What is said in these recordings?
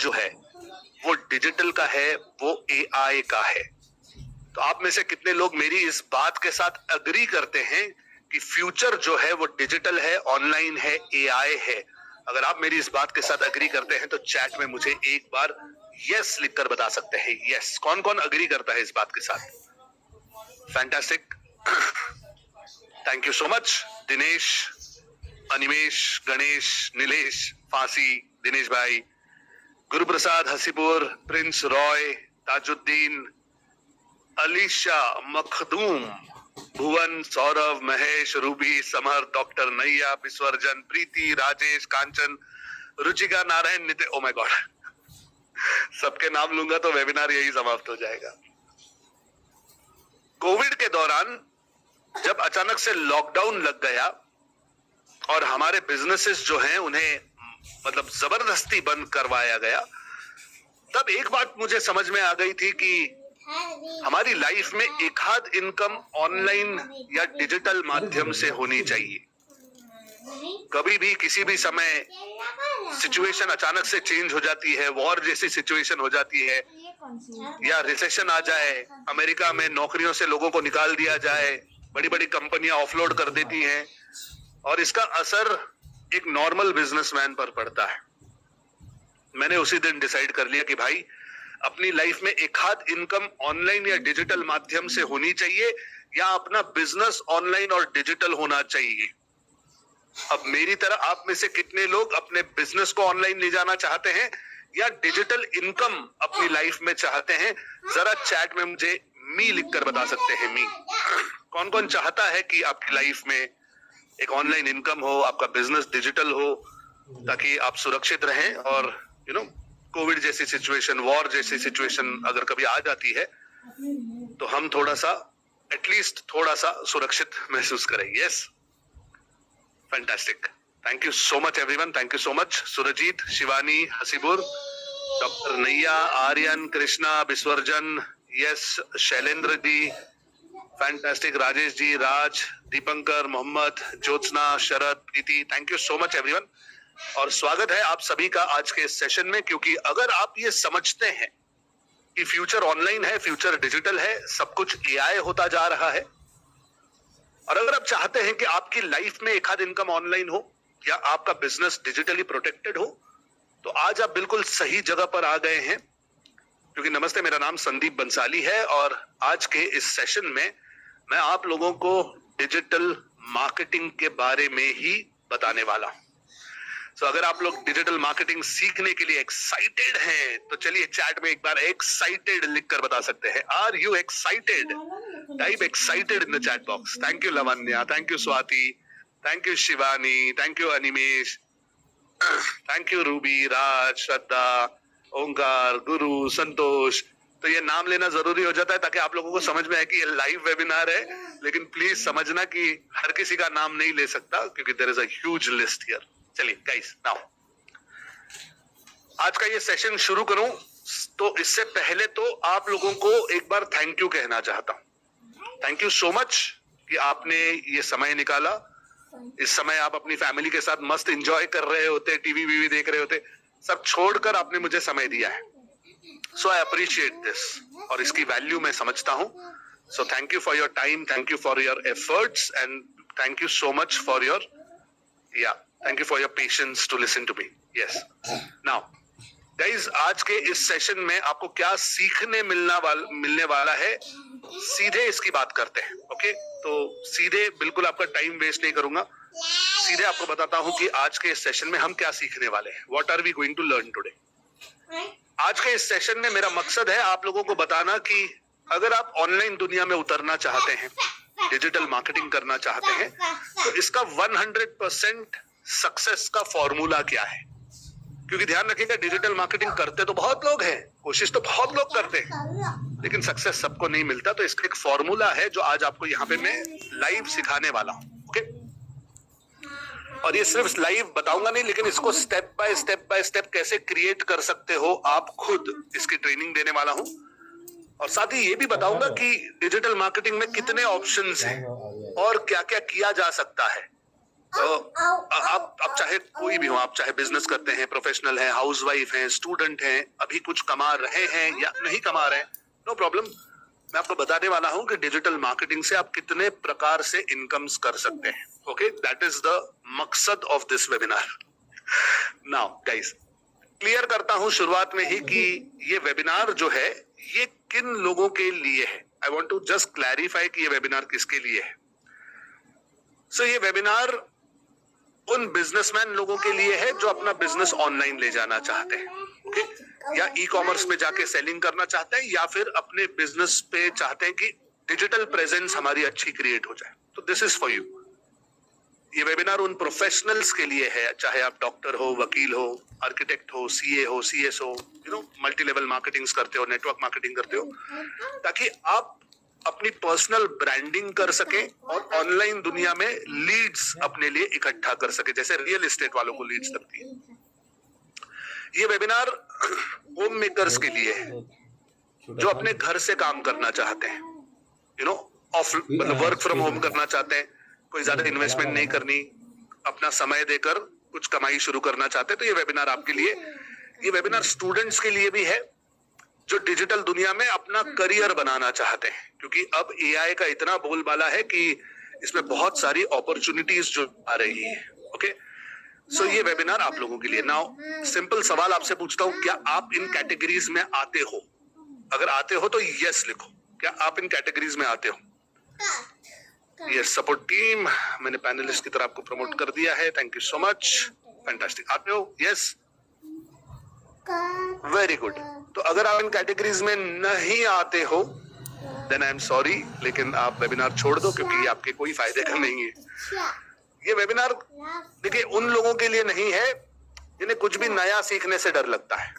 जो है वो डिजिटल का है, वो एआई का है। तो आप में से कितने लोग मेरी इस बात के साथ अग्री करते हैं कि फ्यूचर जो है वो डिजिटल है, ऑनलाइन है, एआई है? अगर आप मेरी इस बात के साथ अग्री करते हैं तो चैट में मुझे एक बार यस लिखकर बता सकते हैं। यस, कौन कौन अग्री करता है इस बात के साथ? Fantastic, thank you so much. Dinesh, Animesh, Ganesh, Nilesh, फांसी, दिनेश भाई, Guruprasad Hasipur, Prince Roy, Tajuddin, Alisha, Makhdoom, Bhuvan, Saurabh, Mahesh, Ruby, Samar, doctor Naiya, विसर्जन, Preeti, Rajesh, Kanchan, Ruchika, Narayan, Nitin. Oh my God, सबके नाम लूंगा तो वेबिनार यही समाप्त हो जाएगा। कोविड के दौरान जब अचानक से लॉकडाउन लग गया और हमारे बिजनेसेस जो हैं उन्हें मतलब जबरदस्ती बंद करवाया गया, तब एक बात मुझे समझ में आ गई थी कि हमारी लाइफ में एक आध इनकम ऑनलाइन या डिजिटल माध्यम से होनी चाहिए। कभी भी किसी भी समय सिचुएशन अचानक से चेंज हो जाती है, वॉर जैसी सिचुएशन हो जाती है, या रिसेशन आ जाए, अमेरिका में नौकरियों से लोगों को निकाल दिया जाए, बड़ी बड़ी कंपनियां ऑफलोड कर देती हैं और इसका असर एक नॉर्मल बिजनेसमैन पर पड़ता है। मैंने उसी दिन डिसाइड कर लिया कि भाई अपनी लाइफ में एक आध इनकम ऑनलाइन या डिजिटल माध्यम से होनी चाहिए, या अपना बिजनेस ऑनलाइन और डिजिटल होना चाहिए। अब मेरी तरह आप में से कितने लोग अपने बिजनेस को ऑनलाइन ले जाना चाहते हैं या डिजिटल इनकम अपनी लाइफ में चाहते हैं? जरा चैट में मुझे मी लिखकर बता सकते हैं। मी, कौन कौन चाहता है कि आपकी लाइफ में एक ऑनलाइन इनकम हो, आपका बिजनेस डिजिटल हो, ताकि आप सुरक्षित रहें और कोविड जैसी सिचुएशन, वॉर जैसी सिचुएशन अगर कभी आ जाती है तो हम थोड़ा सा, एटलीस्ट थोड़ा सा सुरक्षित महसूस करें। Yes, fantastic, thank you so much everyone, thank you so much. Surjit, Shivani, Hasibur, doctor Naiya, Aryan, Krishna, विसर्जन, yes, Shailendra ji, fantastic, Rajesh ji, Raj, Deepankar, Mohammad, Jyotsna, Sharad, Preeti, thank you so much everyone. और स्वागत है आप सभी का आज के सेशन में, क्योंकि अगर आप ये समझते हैं कि फ्यूचर ऑनलाइन है, फ्यूचर डिजिटल है, सब कुछ एआई होता जा रहा है, और अगर आप चाहते हैं कि आपकी लाइफ में एक आध इनकम ऑनलाइन हो या आपका बिजनेस डिजिटली प्रोटेक्टेड हो, तो आज आप बिल्कुल सही जगह पर आ गए हैं। क्योंकि नमस्ते, मेरा नाम संदीप बंसाली है और आज के इस सेशन में मैं आप लोगों को डिजिटल मार्केटिंग के बारे में ही बताने वाला हूं। तो अगर आप लोग डिजिटल मार्केटिंग सीखने के लिए एक्साइटेड हैं तो चलिए चैट में एक बार एक्साइटेड लिखकर बता सकते हैं। Are you excited? Type excited in the chat box. Thank you Lavanya, thank you Swati, thank you Shivani, thank you Animesh, thank you Ruby, Raj, Shraddha, Omkar, Guru, Santosh. तो ये नाम लेना जरूरी हो जाता है ताकि आप लोगों को समझ में आए कि ये लाइव वेबिनार है, लेकिन प्लीज समझना कि हर किसी का नाम नहीं ले सकता क्योंकि there is a huge list here. चलिए गाइस, नाउ आज का ये सेशन शुरू करूं तो इससे पहले तो आप लोगों को एक बार थैंक यू कहना चाहता हूं। थैंक यू सो मच कि आपने ये समय निकाला। इस समय आप अपनी फैमिली के साथ मस्त एंजॉय कर रहे होते, टीवी वीवी देख रहे होते, सब छोड़कर आपने मुझे समय दिया है। सो आई अप्रिशिएट दिस और इसकी वैल्यू मैं समझता हूं। So thank you for your time, thank you for your efforts and thank you so much for your thank you for your patience to listen to me. Yes. Now, guys, आज के इस session में आपको क्या सीखने मिलने वाला है, सीधे इसकी बात करते हैं। ओके, तो सीधे बिल्कुल आपका टाइम वेस्ट नहीं करूंगा, सीधे आपको बताता हूं कि आज के इस सेशन में हम क्या सीखने वाले हैं। What are we going to learn today? आज के इस सेशन में मेरा मकसद है आप लोगों को बताना कि अगर आप ऑनलाइन दुनिया में उतरना चाहते हैं, डिजिटल मार्केटिंग करना चाहते हैं, तो इसका 100% सक्सेस का फॉर्मूला क्या है। क्योंकि ध्यान रखिएगा, डिजिटल मार्केटिंग करते तो बहुत लोग हैं, कोशिश तो बहुत लोग करते हैं, लेकिन सक्सेस सबको नहीं मिलता। तो इसका एक फॉर्मूला है जो आज आपको यहाँ पे मैं लाइव सिखाने वाला हूँ। ओके, और ये सिर्फ लाइव बताऊंगा नहीं, लेकिन इसको स्टेप बाय स्टेप कैसे क्रिएट कर सकते हो आप खुद, इसकी ट्रेनिंग देने वाला हूँ। और साथ ही ये भी बताऊंगा कि डिजिटल मार्केटिंग में कितने ऑप्शंस हैं और क्या क्या किया जा सकता है। आप चाहे कोई भी हो, आप चाहे बिजनेस करते हैं, प्रोफेशनल हैं, हाउसवाइफ हैं, स्टूडेंट हैं, अभी कुछ कमा रहे हैं या नहीं कमा रहे हैं, नो प्रॉब्लम। मैं आपको बताने वाला हूं कि डिजिटल मार्केटिंग से आप कितने प्रकार से इनकम्स कर सकते हैं। ओके, दैट इज द मकसद of this webinar. Now guys, clear करता हूं शुरुआत में ही कि ये वेबिनार जो है ये किन लोगों के लिए है। I want to just clarify कि ये वेबिनार किसके लिए है। सो ये वेबिनार उन बिजनेसमैन लोगों के लिए है जो अपना बिजनेस ऑनलाइन ले जाना चाहते हैं, ओके, या ई कॉमर्स में जाके सेलिंग करना चाहते हैं, या फिर अपने बिजनेस पे चाहते हैं कि डिजिटल प्रेजेंस हमारी अच्छी क्रिएट हो जाए। तो दिस इज फॉर यू। ये वेबिनार उन प्रोफेशनल्स के लिए है, चाहे आप डॉक्टर हो, वकील हो, आर्किटेक्ट हो, सीए हो, सीएस हो, मल्टी लेवल मार्केटिंग करते हो, नेटवर्क मार्केटिंग करते हो, ताकि आप अपनी पर्सनल ब्रांडिंग कर सके और ऑनलाइन दुनिया में लीड्स अपने लिए इकट्ठा कर सके, जैसे रियल एस्टेट वालों को लीड्स लगती है। ये वेबिनार होम मेकर्स के लिए है जो अपने घर से काम करना चाहते हैं, मतलब वर्क फ्रॉम होम करना चाहते हैं, कोई ज्यादा इन्वेस्टमेंट नहीं करनी, अपना समय देकर कुछ कमाई शुरू करना चाहते हैं, तो ये वेबिनार आपके लिए। ये वेबिनार स्टूडेंट्स के लिए भी है जो डिजिटल दुनिया में अपना करियर बनाना चाहते हैं, क्योंकि अब एआई का इतना बोलबाला है कि इसमें बहुत सारी अपॉर्चुनिटीज जो आ रही है। ओके, सो ये वेबिनार आप लोगों के लिए। नाउ सिंपल सवाल आपसे पूछता हूं, क्या आप इन कैटेगरीज में आते हो? अगर आते हो तो यस लिखो। क्या आप इन कैटेगरीज में आते हो? यस, सपोर्ट टीम, मैंने पैनलिस्ट की तरह आपको प्रमोट कर दिया है, thank you so much, fantastic. आते हो? Yes, very good. तो अगर आप इन कैटेगरीज में नहीं आते हो देन आई एम सॉरी, लेकिन आप वेबिनार छोड़ दो, क्योंकि ये आपके कोई फायदे का नहीं है। ये वेबिनार देखिए उन लोगों के लिए नहीं है जिन्हें कुछ भी नया सीखने से डर लगता है।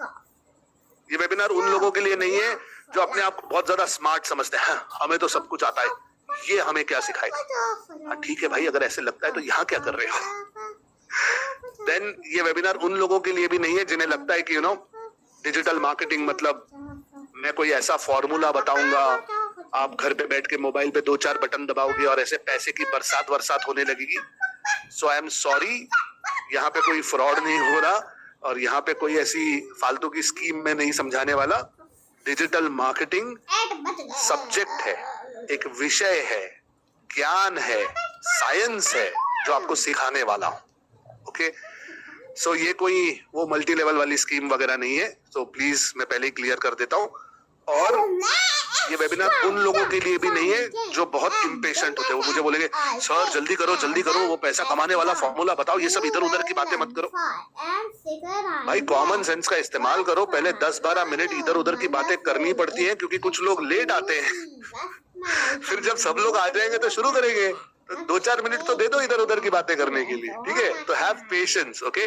ये वेबिनार उन लोगों के लिए नहीं है जो अपने आप को बहुत ज्यादा स्मार्ट समझते हैं, हमें तो सब कुछ आता है, ये हमें क्या सिखाएगा। ठीक है भाई, अगर ऐसे लगता है तो यहाँ क्या कर रहे हो। देन ये वेबिनार उन लोगों के लिए भी नहीं है जिन्हें लगता है कि डिजिटल मार्केटिंग मतलब मैं कोई ऐसा फॉर्मूला बताऊंगा, आप घर पे बैठ के मोबाइल पे 2-4 बटन दबाओगे और ऐसे पैसे की बरसात होने लगेगी। सो आई एम सॉरी, यहाँ पे कोई फ्रॉड नहीं हो रहा और यहाँ पे कोई ऐसी फालतू की स्कीम में नहीं समझाने वाला। डिजिटल मार्केटिंग सब्जेक्ट है, एक विषय है, ज्ञान है, साइंस है जो आपको सिखाने वाला हूं। ओके, सो ये कोई वो मल्टी लेवल वाली स्कीम वगैरह नहीं है। सो प्लीज मैं पहले ही क्लियर कर देता हूँ। और ये वेबिनार उन लोगों के लिए भी नहीं है जो बहुत इम्पेशेंट होते हैं, वो मुझे बोलेंगे सर जल्दी करो, वो पैसा कमाने वाला फॉर्मूला बताओ, ये सब इधर उधर की बातें मत करो। भाई कॉमन सेंस का इस्तेमाल करो। पहले 10-12 मिनट इधर उधर की बातें करनी पड़ती हैं क्योंकि कुछ लोग लेट आते हैं। फिर जब सब लोग आ जाएंगे तो शुरू करेंगे, तो 2-4 मिनट तो दे दो इधर उधर की बातें करने के लिए, ठीक है? तो हैव पेशेंस। ओके,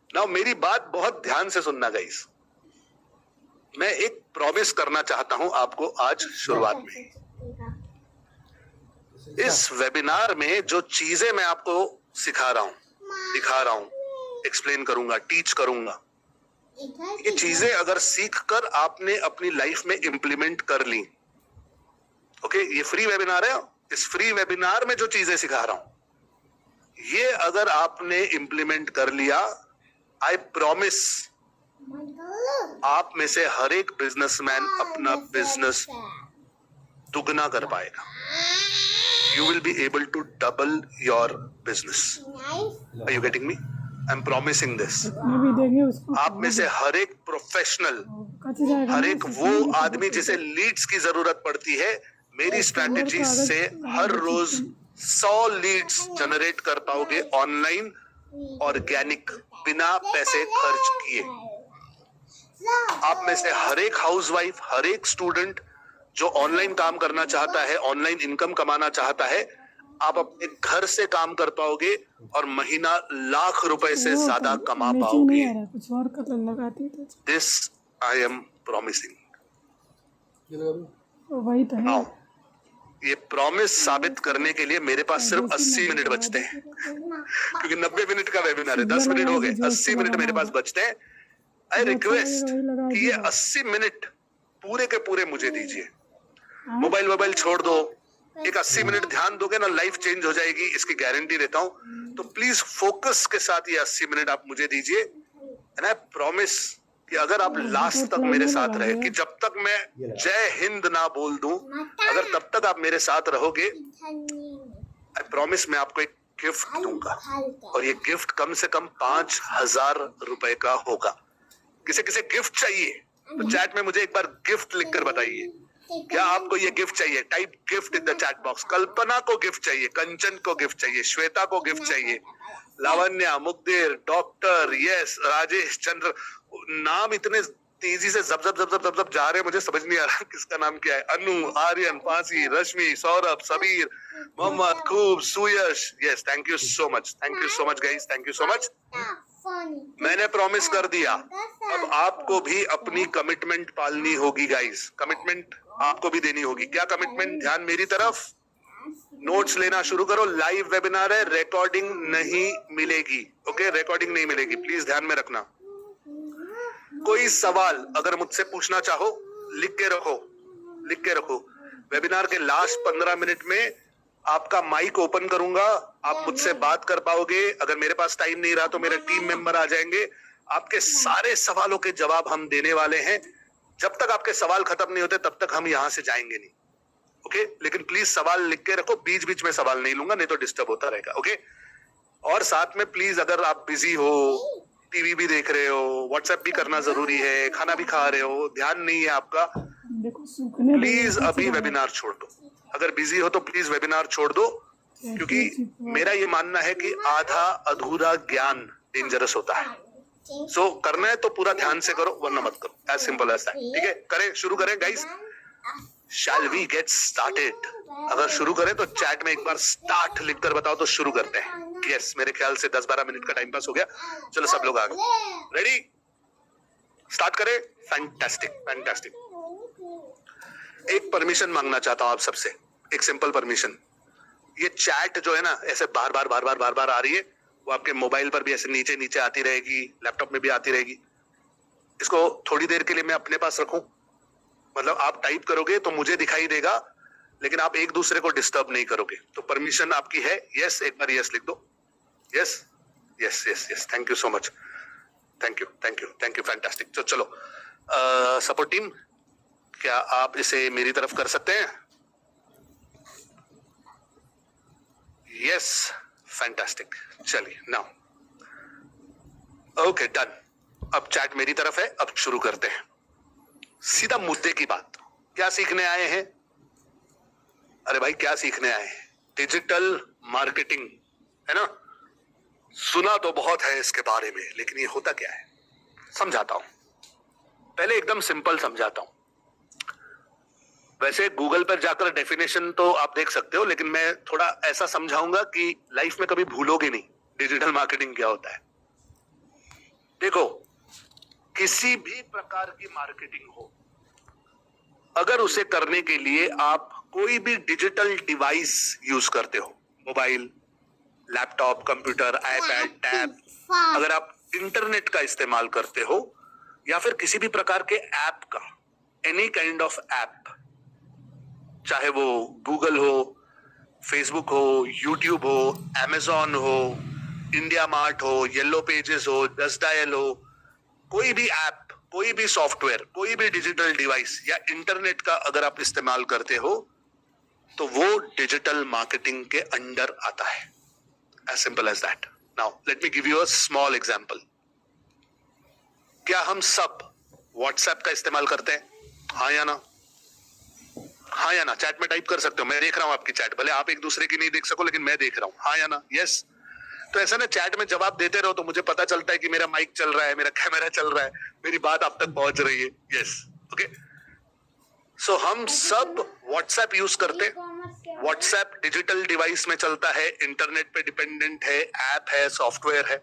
नाउ मेरी बात बहुत ध्यान से सुनना गाइस। मैं एक प्रॉमिस करना चाहता हूं आपको आज शुरुआत में। इस वेबिनार में जो चीजें मैं आपको सिखा रहा हूं, दिखा रहा हूं, एक्सप्लेन करूंगा, टीच करूंगा, ये चीजें अगर सीखकर आपने अपनी लाइफ में इंप्लीमेंट कर ली, ओके, ये फ्री वेबिनार है, इस फ्री वेबिनार में जो चीजें सिखा रहा हूं ये अगर आपने इंप्लीमेंट कर लिया, आई प्रॉमिस आप में से हर एक बिजनेसमैन अपना बिजनेस दुगना कर पाएगा। You will be able to double your business. Are you getting me? I am promising this. आप में से हर एक प्रोफेशनल, हर एक वो आदमी जिसे लीड्स की जरूरत पड़ती है, मेरी स्ट्रैटेजी से हर रोज 100 लीड्स जनरेट कर पाओगे ऑनलाइन, ऑर्गेनिक, बिना पैसे खर्च किए। आप में से हर एक हाउसवाइफ, हर एक स्टूडेंट जो ऑनलाइन काम करना चाहता है, ऑनलाइन इनकम कमाना चाहता है, आप अपने घर से काम कर पाओगे और महीना लाख रुपए से ज्यादा कमा पाओगे। This I am promising. ये प्रॉमिस साबित करने के लिए मेरे पास सिर्फ 80 मिनट बचते हैं क्योंकि 90 मिनट का वेबिनार है, 10 मिनट हो गए, 80 मिनट मेरे पास बचते हैं। आई रिक्वेस्ट कि ये 80 मिनट पूरे के पूरे मुझे दीजिए। मोबाइल छोड़ दो, एक 80 मिनट ध्यान दोगे ना, लाइफ चेंज हो जाएगी, इसकी गारंटी देता हूं। तो प्लीज फोकस के साथ ये 80 मिनट आप मुझे दीजिए, एंड आई प्रॉमिस कि अगर आप लास्ट तक मेरे साथ रहे, कि जब तक मैं जय हिंद ना बोल दूं, अगर तब तक आप मेरे साथ रहोगे, आई प्रॉमिस मैं आपको एक गिफ्ट दूंगा, और ये गिफ्ट कम से कम 5,000 रुपए का होगा। किसे किसे गिफ्ट चाहिए तो चैट में मुझे एक बार गिफ्ट लिखकर बताइए। क्या आपको ये गिफ्ट चाहिए? Type gift in the chat box. Kalpana को गिफ्ट चाहिए, कंचन को गिफ्ट चाहिए, श्वेता को गिफ्ट चाहिए, लावण्या, मुक्देर, डॉक्टर, यस, राजेश, चंद्र। नाम इतने तेजी से जब जब जब जब जब जब जा रहे हैं, मुझे समझ नहीं आ रहा किसका नाम क्या है। अनु, आर्यन, फांसी, रश्मि, सौरभ, सबीर, मोहम्मद, खूब, Suyash. Yes, thank you so much, thank you so much guys, thank you so much. मैंने प्रॉमिस कर दिया, अब आपको भी अपनी कमिटमेंट पालनी होगी गाइस। कमिटमेंट आपको भी देनी होगी। क्या कमिटमेंट? ध्यान मेरी तरफ, नोट्स लेना शुरू करो। लाइव वेबिनार है, रिकॉर्डिंग नहीं मिलेगी। ओके, रिकॉर्डिंग नहीं मिलेगी, प्लीज ध्यान में रखना। कोई सवाल अगर मुझसे पूछना चाहो, लिख के रखो, लिख के रखो। वेबिनार के लास्ट 15 मिनट में आपका माइक ओपन करूंगा, आप मुझसे बात कर पाओगे। अगर मेरे पास टाइम नहीं रहा तो मेरे टीम मेंबर आ जाएंगे, आपके सारे सवालों के जवाब हम देने वाले हैं। जब तक आपके सवाल खत्म नहीं होते तब तक हम यहां से जाएंगे नहीं। ओके, लेकिन प्लीज सवाल लिख के रखो, बीच बीच में सवाल नहीं लूंगा, नहीं तो डिस्टर्ब होता रहेगा। ओके, और साथ में प्लीज अगर आप बिजी हो, टीवी भी देख रहे हो, व्हाट्सएप भी करना जरूरी है, खाना भी खा रहे हो, ध्यान नहीं है आपका, प्लीज अभी वेबिनार छोड़ दो। अगर बिजी हो तो प्लीज वेबिनार छोड़ दो, क्योंकि मेरा ये मानना है कि आधा अधूरा ज्ञान डेंजरस होता है। सो करना है तो पूरा ध्यान से करो, वरना मत करो। As simple as that. ठीक है, करें, शुरू करें guys. Shall we get started? अगर शुरू करें तो चैट में एक बार स्टार्ट लिखकर बताओ तो शुरू करते हैं। यस, मेरे ख्याल से 10-12 मिनट का टाइम पास हो गया। चलो सब लोग आ गए, रेडी, स्टार्ट करें। Fantastic, fantastic. एक परमिशन मांगना चाहता हूं आप सबसे, एक सिंपल परमिशन। ये चैट जो है ना, ऐसे बार बार बार बार बार बार आ रही है, वो आपके मोबाइल पर भी ऐसे नीचे नीचे आती रहेगी, लैपटॉप में भी आती रहेगी। इसको थोड़ी देर के लिए मैं अपने पास रखूं, मतलब आप टाइप करोगे तो मुझे दिखाई देगा, लेकिन आप एक दूसरे को डिस्टर्ब नहीं करोगे। तो परमिशन आपकी है? यस, एक बार यस लिख दो। Yes yes yes yes, thank you so much, thank you thank you thank you, fantastic. तो चलो सपोर्ट टीम, क्या आप इसे मेरी तरफ कर सकते हैं? Yes, fantastic. चलिए नाउ, ओके, डन। अब चैट मेरी तरफ है, अब शुरू करते हैं सीधा मुद्दे की बात। क्या सीखने आए हैं? अरे भाई, क्या सीखने आए हैं? डिजिटल मार्केटिंग, है ना? सुना तो बहुत है इसके बारे में, लेकिन ये होता क्या है समझाता हूं। पहले एकदम सिंपल समझाता हूं। वैसे गूगल पर जाकर डेफिनेशन तो आप देख सकते हो, लेकिन मैं थोड़ा ऐसा समझाऊंगा कि लाइफ में कभी भूलोगे नहीं डिजिटल मार्केटिंग क्या होता है। देखो, किसी भी प्रकार की मार्केटिंग हो, अगर उसे करने के लिए आप कोई भी डिजिटल डिवाइस यूज करते हो, mobile, laptop, computer, iPad, tab, अगर आप इंटरनेट का इस्तेमाल करते हो, या फिर किसी भी प्रकार के ऐप का, एनी काइंड ऑफ ऐप, चाहे वो गूगल हो, फेसबुक हो, यूट्यूब हो, अमेजॉन हो, इंडिया मार्ट हो, येलो पेजेस हो, जस्ट डायल हो, कोई भी ऐप, कोई भी सॉफ्टवेयर, कोई भी डिजिटल डिवाइस या इंटरनेट का अगर आप इस्तेमाल करते हो, तो वो डिजिटल मार्केटिंग के अंडर आता है। As simple as that. Now let me give you a small example. क्या हम सब व्हाट्सएप का इस्तेमाल करते हैं? हाँ या ना? हाँ या ना? चैट में टाइप कर सकते हो, मैं देख रहा हूं आपकी चैट, भले आप एक दूसरे की नहीं देख सको, लेकिन मैं देख रहा हूं। हाँ या ना? यस। तो ऐसा ना, चैट में जवाब देते रहो तो मुझे पता चलता है कि मेरा माइक चल रहा है, मेरा कैमरा चल रहा है, मेरी बात आप तक पहुंच रही है। Yes, okay. सो हम सब व्हाट्सएप यूज करते हैं। व्हाट्सएप डिजिटल डिवाइस में चलता है, इंटरनेट पे डिपेंडेंट है, ऐप है, सॉफ्टवेयर है,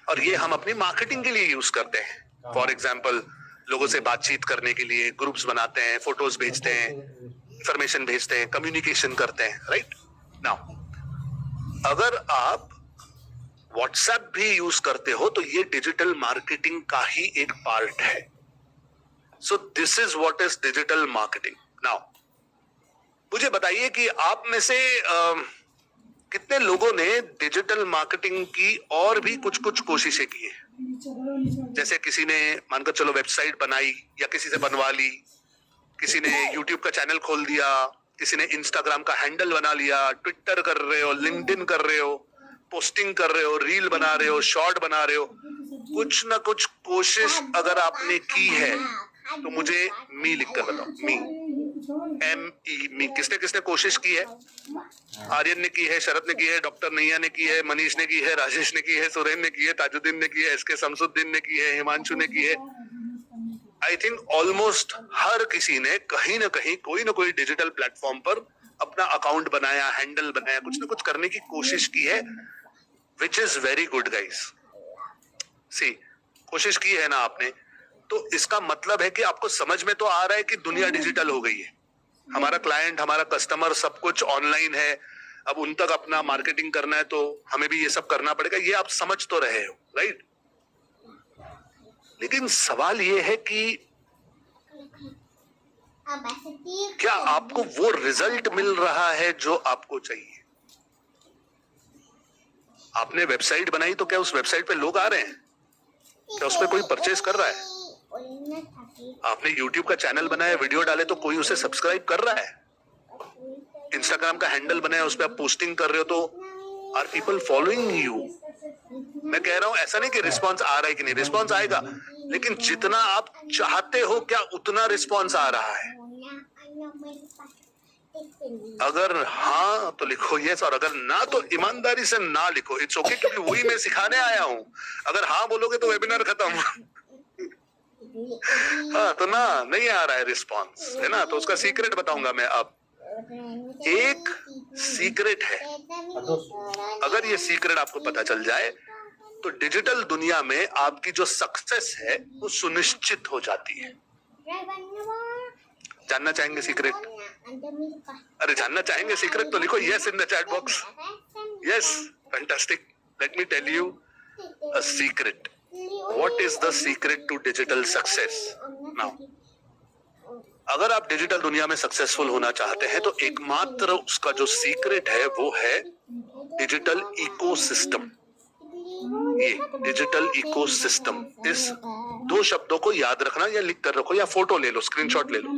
और ये हम अपनी मार्केटिंग के लिए यूज करते हैं। फॉर एग्जाम्पल, लोगों से बातचीत करने के लिए ग्रुप्स बनाते हैं, फोटोज भेजते हैं, इंफॉर्मेशन भेजते हैं, कम्युनिकेशन करते हैं, राइट? नाउ अगर आप व्हाट्सएप भी यूज करते हो तो ये डिजिटल मार्केटिंग का ही एक पार्ट है। So this is what is digital marketing. Now मुझे बताइए कि आप में से कितने लोगों ने डिजिटल मार्केटिंग की और भी कुछ कुछ कोशिशें की हैं? जैसे किसी ने मानकर चलो वेबसाइट बनाई या किसी से बनवा ली, किसी ने यूट्यूब का चैनल खोल दिया, किसी ने इंस्टाग्राम का हैंडल बना लिया, ट्विटर कर रहे हो, लिंक्डइन कर रहे हो, पोस्टिंग कर रहे हो, रील बना रहे हो, शॉर्ट बना रहे हो। कुछ ना कुछ कोशिश अगर आपने की है तो मुझे मी लिख कर बताओ। मी किसने किसने कोशिश की है? आर्यन ने की है, शरद ने की है, डॉक्टर नैया ने की है, मनीष ने की है, राजेश ने की है, सुरेन ने की है, ताजुद्दीन ने की है, एसके शमसुद्दीन ने की है, हिमांशु ने की है। आई थिंक ऑलमोस्ट हर किसी ने कहीं ना कहीं कोई ना कोई डिजिटल प्लेटफॉर्म पर अपना अकाउंट बनाया, हैंडल बनाया, कुछ ना कुछ करने की कोशिश की है, which is very good guys. See, कोशिश की है ना आपने, तो इसका मतलब है कि आपको समझ में तो आ रहा है कि दुनिया डिजिटल हो गई है। हमारा क्लाइंट, हमारा कस्टमर, सब कुछ ऑनलाइन है। अब उन तक अपना मार्केटिंग करना है तो हमें भी ये सब करना पड़ेगा, ये आप समझ तो रहे हो, राइट? लेकिन सवाल ये है कि क्या आपको वो रिजल्ट मिल रहा है जो आपको चाहिए? आपने वेबसाइट बनाई तो क्या उस वेबसाइट पे लोग आ रहे हैं? क्या उस पर कोई परचेज कर रहा है? आपने यूट्यूब का चैनल बनाया, वीडियो डाले तो कोई उसे सब्सक्राइब कर रहा है? इंस्टाग्राम का हैंडल बनाया, उस पर आप पोस्टिंग कर रहे हो तो आर पीपल फॉलोइंग यू? मैं कह रहा हूं ऐसा नहीं कि रिस्पॉन्स आ रहा है कि नहीं, रिस्पॉन्स आएगा, लेकिन जितना आप चाहते हो क्या उतना रिस्पॉन्स आ रहा है? अगर हाँ तो लिखो यस, और अगर ना तो ईमानदारी से ना लिखो, इट्स ओके, क्योंकि वही मैं सिखाने आया हूं। अगर हाँ बोलोगे तो वेबिनार खत्म। हाँ तो ना, नहीं आ रहा है रिस्पॉन्स, है ना, तो उसका सीक्रेट बताऊंगा मैं अब। एक सीक्रेट है, अगर ये सीक्रेट आपको पता चल जाए तो डिजिटल दुनिया में आपकी जो सक्सेस है वो सुनिश्चित हो जाती है। जानना चाहेंगे सीक्रेट? अरे जानना चाहेंगे सीक्रेट तो लिखो yes in the chat box. Yes, fantastic. Let me tell you a secret. What is the secret to digital success? Now, अगर आप डिजिटल दुनिया में सक्सेसफुल होना चाहते हैं तो एकमात्र उसका जो सीक्रेट है वो है डिजिटल इकोसिस्टम। ये डिजिटल इकोसिस्टम, इस दो शब्दों को याद रखना या लिख कर रखो या फोटो ले लो, स्क्रीनशॉट ले लो।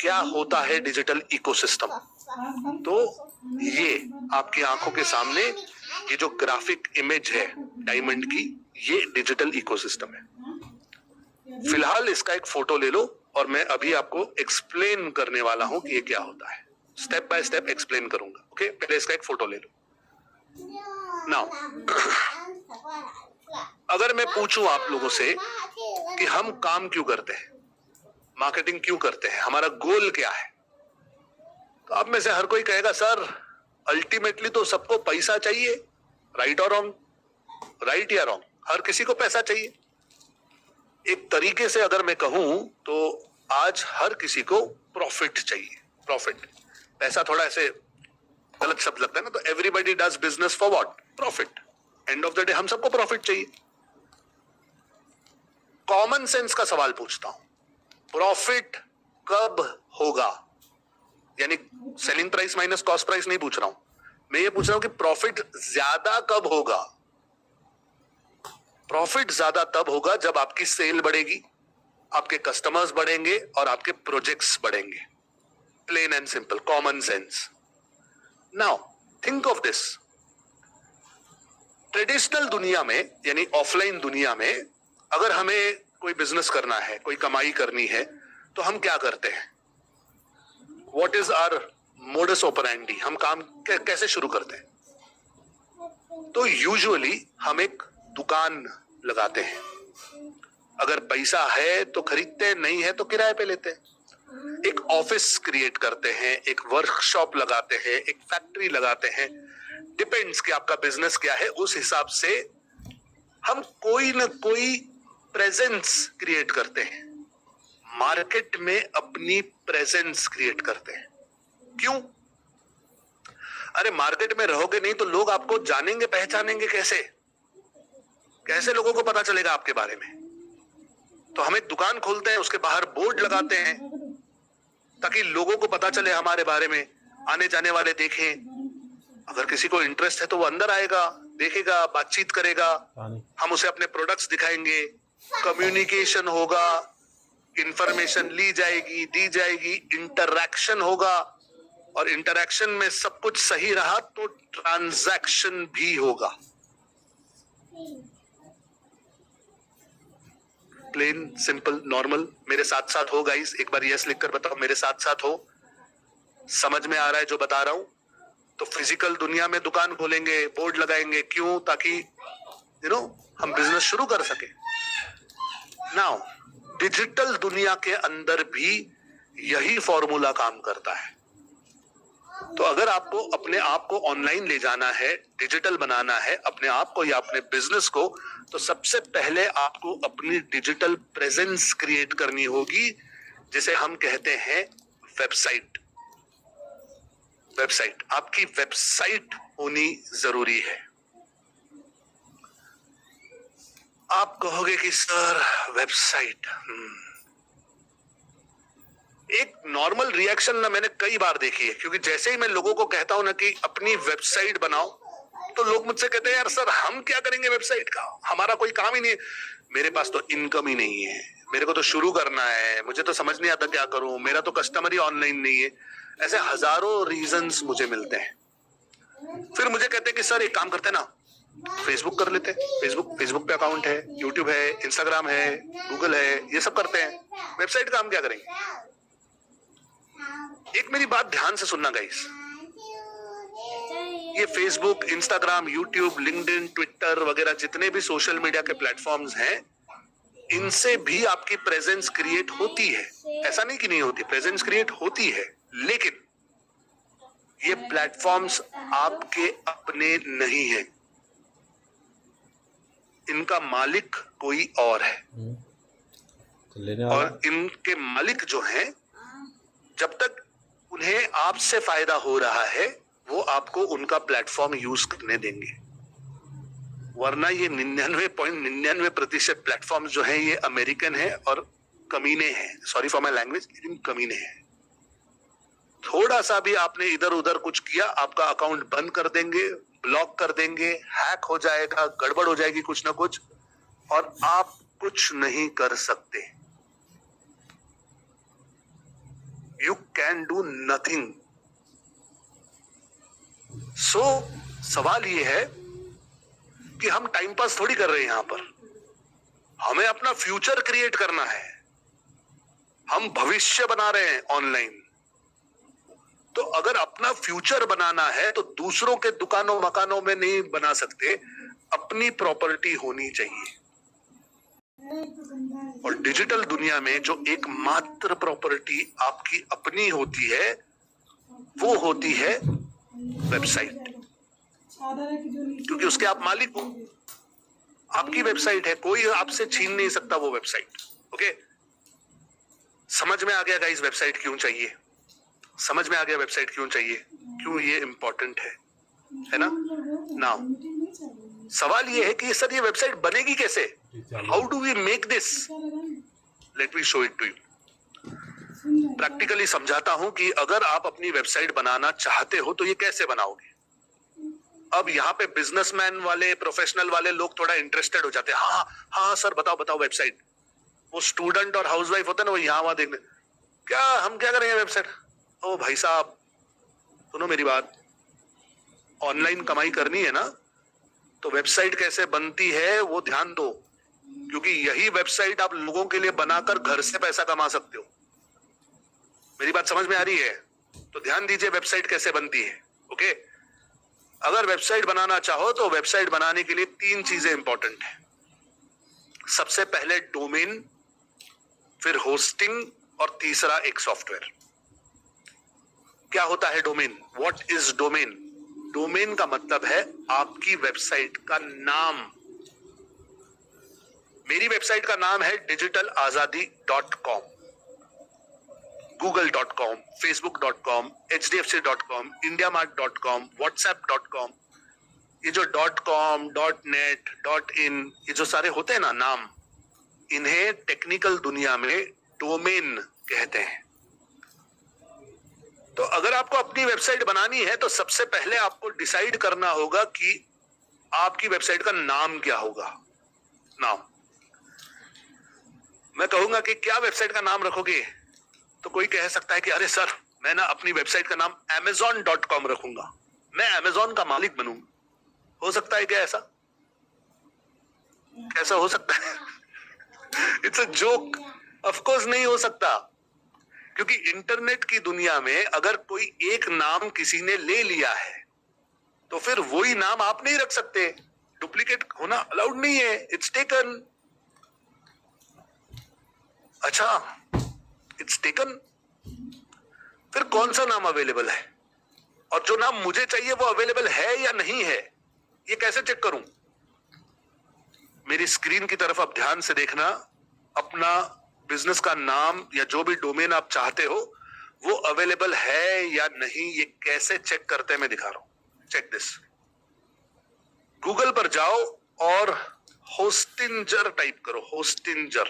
क्या होता है डिजिटल इकोसिस्टम? तो ये आपकी आंखों के सामने ये जो ग्राफिक इमेज है डायमंड की, ये डिजिटल इकोसिस्टम है। फिलहाल इसका एक फोटो ले लो और मैं अभी आपको एक्सप्लेन करने वाला हूं कि ये क्या होता है। स्टेप बाय स्टेप एक्सप्लेन करूंगा, ओके? पहले इसका एक फोटो ले लो। नाउ, अगर मैं पूछूं आप लोगों से कि हम काम क्यों करते हैं, मार्केटिंग क्यों करते हैं, हमारा गोल क्या है, तो आप में से हर कोई कहेगा सर अल्टीमेटली तो सबको पैसा चाहिए। राइट और रॉन्ग? राइट या रॉन्ग? हर किसी को पैसा चाहिए। एक तरीके से अगर मैं कहूं तो आज हर किसी को प्रॉफिट चाहिए। प्रॉफिट, पैसा थोड़ा ऐसे गलत शब्द लगता है ना, तो everybody does business for what? Profit. End of the day हम सबको प्रॉफिट चाहिए। कॉमन सेंस का सवाल पूछता हूं, प्रॉफिट कब होगा? यानी selling price minus cost price नहीं पूछ रहा हूं, मैं ये पूछ रहा हूं कि प्रॉफिट ज्यादा कब होगा? प्रॉफिट ज्यादा तब होगा जब आपकी सेल बढ़ेगी, आपके कस्टमर्स बढ़ेंगे और आपके प्रोजेक्ट्स बढ़ेंगे। Plain and simple, common sense. Now think of this, traditional दुनिया में यानी ऑफलाइन दुनिया में अगर हमें कोई बिजनेस करना है, कोई कमाई करनी है, तो हम क्या करते हैं? What is our modus operandi? हम काम कैसे शुरू करते हैं? तो यूजुअली हम एक दुकान लगाते हैं। अगर पैसा है तो खरीदते हैं, नहीं है तो किराए पे लेते हैं। एक ऑफिस क्रिएट करते हैं, एक वर्कशॉप लगाते हैं, एक फैक्ट्री लगाते हैं। डिपेंड्स कि आपका बिजनेस क्या है, उस हिसाब से हम कोई ना कोई प्रेजेंस क्रिएट करते हैं। मार्केट में अपनी प्रेजेंस क्रिएट करते हैं। क्यों? अरे मार्केट में रहोगे नहीं तो लोग आपको जानेंगे, पहचानेंगे कैसे? कैसे लोगों को पता चलेगा आपके बारे में? तो हम एक दुकान खोलते हैं, उसके बाहर बोर्ड लगाते हैं, ताकि लोगों को पता चले हमारे बारे में, आने जाने वाले देखें। अगर किसी को इंटरेस्ट है तो वो अंदर आएगा, देखेगा, बातचीत करेगा, हम उसे अपने प्रोडक्ट्स दिखाएंगे, कम्युनिकेशन होगा, इंफॉर्मेशन ली जाएगी, दी जाएगी, इंटरैक्शन होगा, और इंटरैक्शन में सब कुछ सही रहा तो ट्रांजैक्शन भी होगा। Plain simple normal. मेरे साथ साथ हो गाइस, एक बार यस लिखकर बताओ, मेरे साथ साथ हो, समझ में आ रहा है जो बता रहा हूं? तो फिजिकल दुनिया में दुकान खोलेंगे, बोर्ड लगाएंगे, क्यों? ताकि हम बिजनेस शुरू कर सके। नाउ डिजिटल दुनिया के अंदर भी यही फॉर्मूला काम करता है। तो अगर आपको अपने आप को ऑनलाइन ले जाना है, डिजिटल बनाना है अपने आप को या अपने बिजनेस को, तो सबसे पहले आपको अपनी डिजिटल प्रेजेंस क्रिएट करनी होगी, जिसे हम कहते हैं वेबसाइट। वेबसाइट, आपकी वेबसाइट होनी जरूरी है। आप कहोगे कि सर वेबसाइट, एक नॉर्मल रिएक्शन ना मैंने कई बार देखी है, क्योंकि जैसे ही मैं लोगों को कहता हूं ना कि अपनी वेबसाइट बनाओ, तो लोग मुझसे कहते हैं यार सर हम क्या करेंगे वेबसाइट का, हमारा कोई काम ही नहीं है, मेरे पास तो इनकम ही नहीं है, मेरे को तो शुरू करना है, मुझे तो समझ नहीं आता क्या करूं, मेरा तो कस्टमर ही ऑनलाइन नहीं है। ऐसे हजारों रीजंस मुझे मिलते हैं। फिर मुझे कहते हैं कि सर एक काम करते हैं ना, फेसबुक कर लेते हैं, फेसबुक पे अकाउंट है, यूट्यूब है, इंस्टाग्राम है, गूगल है, ये सब करते हैं, वेबसाइट का हम क्या करेंगे? एक मेरी बात ध्यान से सुनना गाइस, ये Facebook, Instagram, YouTube, LinkedIn, Twitter वगैरह जितने भी सोशल मीडिया के प्लेटफॉर्म्स हैं, इनसे भी आपकी प्रेजेंस क्रिएट होती है। ऐसा नहीं कि नहीं होती, प्रेजेंस क्रिएट होती है, लेकिन ये प्लेटफॉर्म्स आपके अपने नहीं है, इनका मालिक कोई और है। और इनके मालिक जो हैं, जब तक उन्हें आपसे फायदा हो रहा है, वो आपको उनका प्लेटफॉर्म यूज करने देंगे, वरना ये 99.99% प्लेटफॉर्म जो है ये अमेरिकन है और कमीने हैं। सॉरी फॉर माय लैंग्वेज, लेकिन कमीने हैं। थोड़ा सा भी आपने इधर उधर कुछ किया, आपका अकाउंट बंद कर देंगे, ब्लॉक कर देंगे, हैक हो जाएगा, गड़बड़ हो जाएगी कुछ ना कुछ, और आप कुछ नहीं कर सकते। You can do nothing. So, सवाल ये है कि हम टाइम पास थोड़ी कर रहे हैं यहां पर, हमें अपना फ्यूचर क्रिएट करना है, हम भविष्य बना रहे हैं ऑनलाइन। तो अगर अपना फ्यूचर बनाना है तो दूसरों के दुकानों मकानों में नहीं बना सकते, अपनी प्रॉपर्टी होनी चाहिए। और डिजिटल दुनिया में जो एकमात्र प्रॉपर्टी आपकी अपनी होती है, वो होती है वेबसाइट, क्योंकि उसके आप मालिक हो, आपकी वेबसाइट है, कोई आपसे छीन नहीं सकता वो वेबसाइट। ओके, समझ में आ गया गाइस वेबसाइट क्यों चाहिए? समझ में आ गया वेबसाइट क्यों चाहिए, क्यों ये इंपॉर्टेंट है ना? नाउ सवाल ये है कि सर ये वेबसाइट बनेगी कैसे? How do we make this? Let me show it to you. Practically समझाता हूं कि अगर आप अपनी वेबसाइट बनाना चाहते हो तो ये कैसे बनाओगे। अब यहाँ पे बिजनेसमैन वाले, प्रोफेशनल वाले लोग थोड़ा इंटरेस्टेड हो जाते हैं। हाँ हाँ सर बताओ वेबसाइट। वो स्टूडेंट और हाउसवाइफ होता है ना, वो यहाँ वहां देखने, क्या हम क्या करेंगे वेबसाइट? ओ भाई साहब सुनो मेरी बात, ऑनलाइन कमाई करनी है ना, तो वेबसाइट कैसे बनती है वो ध्यान दो, क्योंकि यही वेबसाइट आप लोगों के लिए बनाकर घर से पैसा कमा सकते हो। मेरी बात समझ में आ रही है? तो ध्यान दीजिए वेबसाइट कैसे बनती है। ओके, अगर वेबसाइट बनाना चाहो तो वेबसाइट बनाने के लिए 3 चीजें इंपॉर्टेंट है। सबसे पहले डोमेन, फिर होस्टिंग, और तीसरा एक सॉफ्टवेयर। क्या होता है domain? What is domain? Domain का मतलब है आपकी वेबसाइट का नाम। मेरी वेबसाइट का नाम है digitalazadi.com, google.com, facebook.com, hdfc.com, indiamart.com, whatsapp.com। ये जो .com, .net, .in, ये जो सारे होते हैं ना नाम, इन्हें टेक्निकल दुनिया में डोमेन कहते हैं। तो अगर आपको अपनी वेबसाइट बनानी है तो सबसे पहले आपको डिसाइड करना होगा कि आपकी वेबसाइट का नाम क्या होगा। नाम, मैं कहूंगा कि क्या वेबसाइट का नाम रखोगे, तो कोई कह सकता है कि अरे सर, मैं ना अपनी वेबसाइट का नाम amazon.com रखूंगा, मैं अमेजॉन का मालिक बनूंगा। हो सकता है क्या ऐसा? कैसा हो सकता है? It's a joke. Of course नहीं हो सकता, क्योंकि इंटरनेट की दुनिया में अगर कोई एक नाम किसी ने ले लिया है तो फिर वही नाम आप नहीं रख सकते, डुप्लीकेट होना अलाउड नहीं है, इट्स टेकन। अच्छा, इट्स टेकन, फिर कौन सा नाम अवेलेबल है, और जो नाम मुझे चाहिए वो अवेलेबल है या नहीं है, ये कैसे चेक करूं? मेरी स्क्रीन की तरफ आप ध्यान से देखना। अपना बिजनेस का नाम या जो भी डोमेन आप चाहते हो वो अवेलेबल है या नहीं, ये कैसे चेक करते हैं मैं दिखा रहा हूं। Check this. गूगल पर जाओ और होस्टिंजर टाइप करो, Hostinger,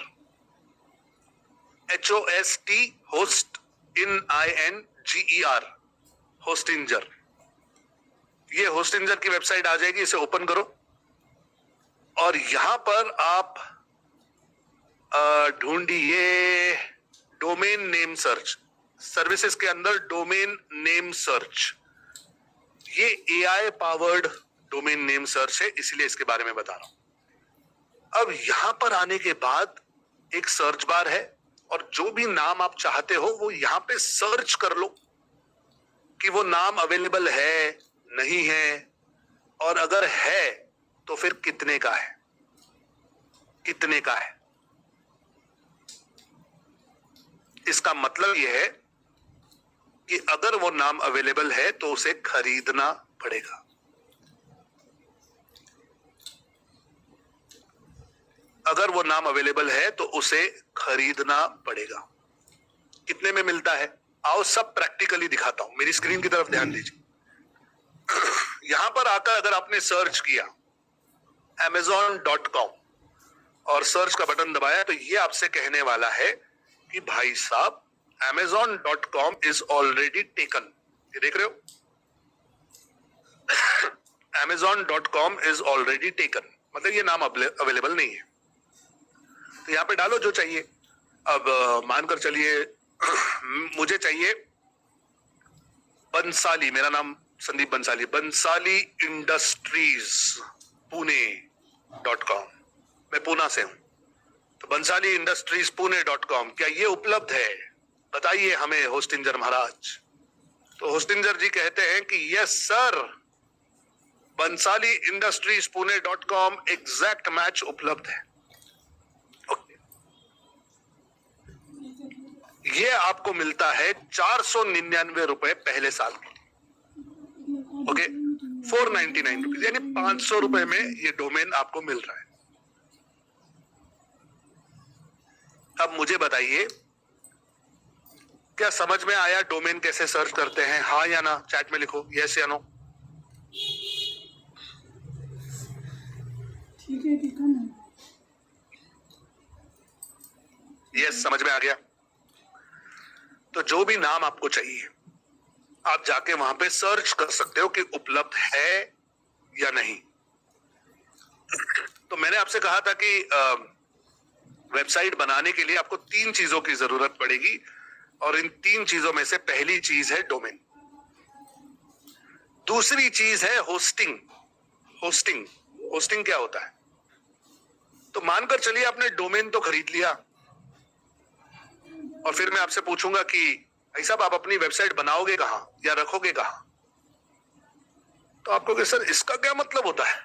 HOST, host INGER, Hostinger. ये होस्टिंजर की वेबसाइट आ जाएगी, इसे ओपन करो और यहां पर आप ढूंढिए डोमेन नेम सर्च। सर्विसेज के अंदर डोमेन नेम सर्च, ये AI powered domain name search है, इसलिए इसके बारे में बता रहा हूं। अब यहां पर आने के बाद एक सर्च बार है और जो भी नाम आप चाहते हो वो यहां पे सर्च कर लो कि वो नाम अवेलेबल है, नहीं है, और अगर है तो फिर कितने का है, कितने का है। इसका मतलब यह है कि अगर वो नाम अवेलेबल है तो उसे खरीदना पड़ेगा। अगर वो नाम अवेलेबल है तो उसे खरीदना पड़ेगा। कितने में मिलता है, आओ सब प्रैक्टिकली दिखाता हूं, मेरी स्क्रीन की तरफ ध्यान दीजिए। यहां पर आकर अगर आपने सर्च किया amazon.com और सर्च का बटन दबाया तो ये आपसे कहने वाला है कि भाई साहब amazon.com इज ऑलरेडी टेकन। ये देख रहे हो, amazon.com इज ऑलरेडी टेकन, मतलब ये नाम अवेलेबल नहीं है। तो यहां पे डालो जो चाहिए। अब मानकर चलिए मुझे चाहिए बंसाली, मेरा नाम संदीप बंसाली, बंसाली इंडस्ट्रीज पुणे.com, मैं पूना से हूं, तो बंसाली इंडस्ट्रीज पुणे.com, क्या ये उपलब्ध है, बताइए हमें होस्टिंजर महाराज। तो होस्टिंजर जी कहते हैं कि यस सर, बंसाली इंडस्ट्रीज पुणे.com एग्जैक्ट मैच उपलब्ध है। ये आपको मिलता है 499 रुपए पहले साल के लिए। ओके, 499 रुपीज, यानी 500 रुपए में ये डोमेन आपको मिल रहा है। अब मुझे बताइए, क्या समझ में आया डोमेन कैसे सर्च करते हैं? हाँ या ना, चैट में लिखो यस या नो। ठीक है, ठीक है ना। यस, समझ में आ गया। तो जो भी नाम आपको चाहिए आप जाके वहां पे सर्च कर सकते हो कि उपलब्ध है या नहीं। तो मैंने आपसे कहा था कि वेबसाइट बनाने के लिए आपको 3 चीजों की जरूरत पड़ेगी, और इन 3 चीजों में से पहली चीज है डोमेन, दूसरी चीज है होस्टिंग। होस्टिंग, होस्टिंग क्या होता है? तो मानकर चलिए आपने डोमेन तो खरीद लिया, और फिर मैं आपसे पूछूंगा कि भाई साहब आप अपनी वेबसाइट बनाओगे कहां या रखोगे कहां, तो आपको कि सर इसका क्या मतलब होता है?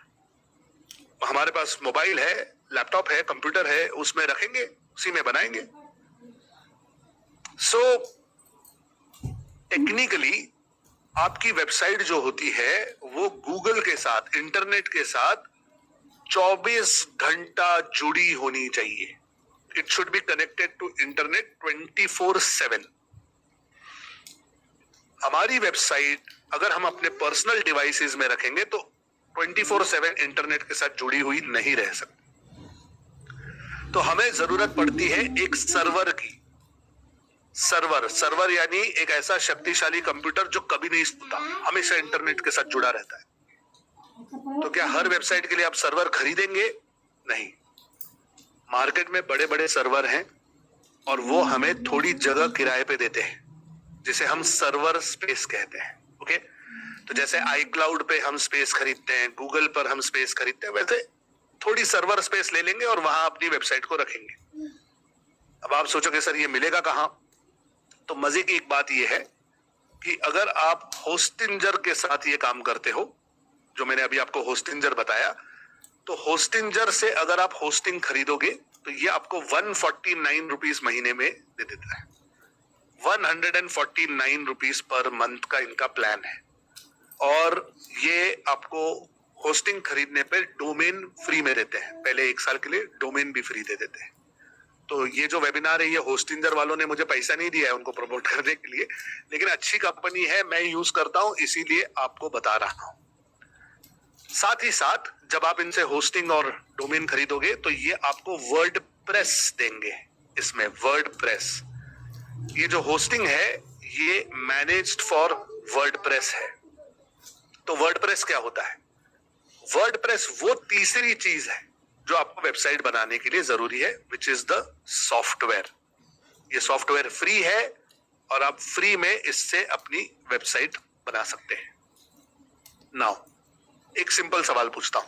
हमारे पास मोबाइल है, लैपटॉप है, कंप्यूटर है, उसमें रखेंगे, उसी में बनाएंगे। सो टेक्निकली आपकी वेबसाइट जो होती है वो गूगल के साथ, इंटरनेट के साथ 24 घंटा जुड़ी होनी चाहिए। It should be connected to internet 24/7। हमारी वेबसाइट अगर हम अपने पर्सनल डिवाइसेस में रखेंगे तो 24/7 इंटरनेट के साथ जुड़ी हुई नहीं रह सकती। तो हमें जरूरत पड़ती है एक सर्वर की। सर्वर यानी एक ऐसा शक्तिशाली कंप्यूटर जो कभी नहीं सोता, हमेशा इंटरनेट के साथ जुड़ा रहता है। तो क्या हर वेबसाइट के लिए आप सर्वर खरीदेंगे? नहीं। मार्केट में बड़े बड़े सर्वर हैं और वो हमें थोड़ी जगह किराए पे देते हैं, जिसे हम सर्वर स्पेस कहते हैं। ओके, तो जैसे iCloud पे हम स्पेस खरीदते हैं, गूगल पर हम स्पेस खरीदते हैं, वैसे थोड़ी सर्वर स्पेस ले लेंगे और वहां अपनी वेबसाइट को रखेंगे। अब आप सोचोगे सर ये मिलेगा कहां? तो मजे की एक बात ये है कि अगर आप होस्टिंजर के साथ ये काम करते हो, जो मैंने अभी आपको होस्टिंजर बताया, तो होस्टिंजर से अगर आप होस्टिंग खरीदोगे तो ये आपको 149 रुपीज महीने में दे देता है। 149 रुपीज पर मंथ का इनका प्लान है और ये आपको होस्टिंग खरीदने पे डोमेन फ्री में देते हैं। पहले 1 साल के लिए डोमेन भी फ्री दे देते हैं। तो ये जो वेबिनार है, ये होस्टिंजर वालों ने मुझे पैसा नहीं दिया है उनको प्रमोट करने के लिए, लेकिन अच्छी कंपनी है, मैं यूज करता हूं, इसीलिए आपको बता रहा हूं। साथ ही साथ जब आप इनसे होस्टिंग और डोमेन खरीदोगे तो ये आपको वर्डप्रेस देंगे। इसमें वर्डप्रेस, ये जो होस्टिंग है ये मैनेज्ड फॉर वर्डप्रेस है। तो वर्डप्रेस क्या होता है? वर्डप्रेस वो तीसरी चीज है जो आपको वेबसाइट बनाने के लिए जरूरी है, विच इज द सॉफ्टवेयर। ये सॉफ्टवेयर फ्री है और आप फ्री में इससे अपनी वेबसाइट बना सकते हैं। नाउ एक सिंपल सवाल पूछता हूं,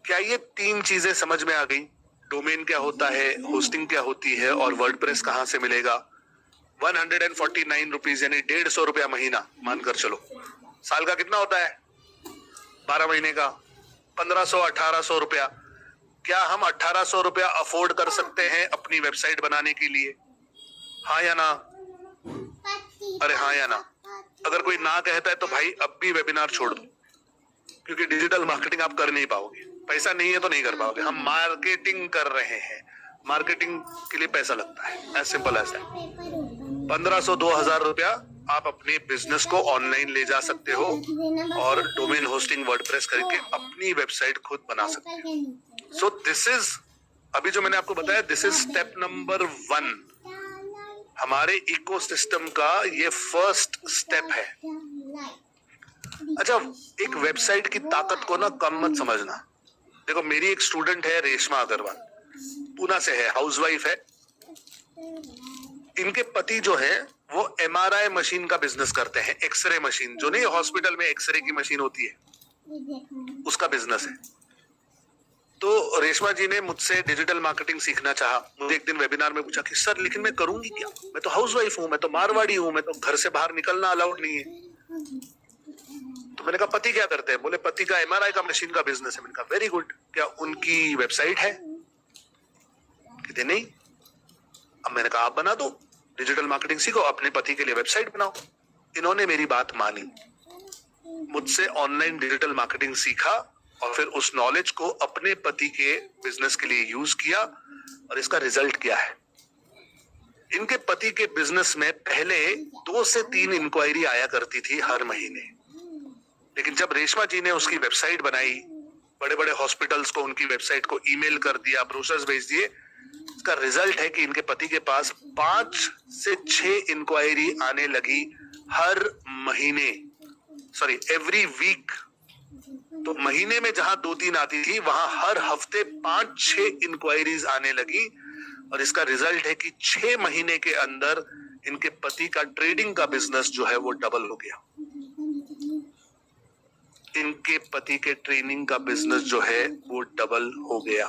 क्या ये 3 चीजें समझ में आ गई? डोमेन क्या होता है, होस्टिंग क्या होती है और वर्डप्रेस कहां से मिलेगा? 149 रुपीज यानी 150 रुपया महीना मानकर चलो। साल का कितना होता है? 12 महीने का 1500-1800 रुपया। क्या हम 1800 रुपया अफोर्ड कर सकते हैं अपनी वेबसाइट बनाने के लिए? हाँ या ना? अरे हाँ या ना? अगर कोई ना कहता है तो भाई अब भी वेबिनार छोड़ दो, क्योंकि डिजिटल मार्केटिंग आप कर नहीं पाओगे। पैसा नहीं है तो नहीं कर पाओगे। हम मार्केटिंग कर रहे हैं, मार्केटिंग के लिए पैसा लगता है, एज सिंपल एज दैट। 1500-2000 रुपया आप अपने बिजनेस को ऑनलाइन ले जा सकते हो और डोमेन होस्टिंग वर्डप्रेस करके अपनी वेबसाइट खुद बना सकते हो। सो दिस इज, अभी जो मैंने आपको बताया, दिस इज स्टेप नंबर 1। हमारे इकोसिस्टम का ये फर्स्ट स्टेप है। अच्छा, एक वेबसाइट की ताकत को ना कम मत समझना। देखो, मेरी एक स्टूडेंट है रेशमा अग्रवाल, पूना से है, हाउसवाइफ है। इनके पति जो है वो MRI मशीन का बिजनेस करते हैं, एक्सरे मशीन, जो नहीं हॉस्पिटल में एक्सरे की मशीन होती है, उसका बिजनेस है। तो रेशमा जी ने मुझसे डिजिटल मार्केटिंग सीखना चाहा। मुझे एक दिन वेबिनार में पूछा कि सर लेकिन मैं करूंगी क्या, मैं तो हाउसवाइफ हूँ, मैं तो मारवाड़ी हूँ, मैं तो घर से बाहर निकलना अलाउड नहीं है। तो मैंने कहा पति क्या करते हैं? बोले पति का MRI का मशीन का बिजनेस है। मैंने कहा वेरी गुड, क्या उनकी वेबसाइट है? कहते नहीं। अब मैंने कहा आप बना दो, डिजिटल मार्केटिंग सीखो, अपने पति के लिए वेबसाइट बनाओ। इन्होंने मेरी बात मानी, मुझसे ऑनलाइन डिजिटल मार्केटिंग सीखा और फिर उस नॉलेज को अपने पति के बिजनेस के लिए यूज किया। और इसका रिजल्ट क्या है? इनके पति के बिजनेस में पहले 2 से 3 इंक्वायरी आया करती थी हर महीने, लेकिन जब रेशमा जी ने उसकी वेबसाइट बनाई, बड़े बड़े हॉस्पिटल्स को उनकी वेबसाइट को ईमेल कर दिया, ब्रोशर्स भेज दिए, इसका रिजल्ट है कि इनके पति के पास 5 से 6 इंक्वायरी आने लगी हर महीने, सॉरी एवरी वीक। तो महीने में जहां 2-3 आती थी, वहां हर हफ्ते 5-6 इंक्वायरीज आने लगी। और इसका रिजल्ट है कि 6 महीने के अंदर इनके पति का ट्रेडिंग का बिजनेस जो है वो डबल हो गया। इनके पति के ट्रेनिंग का बिजनेस जो है वो डबल हो गया।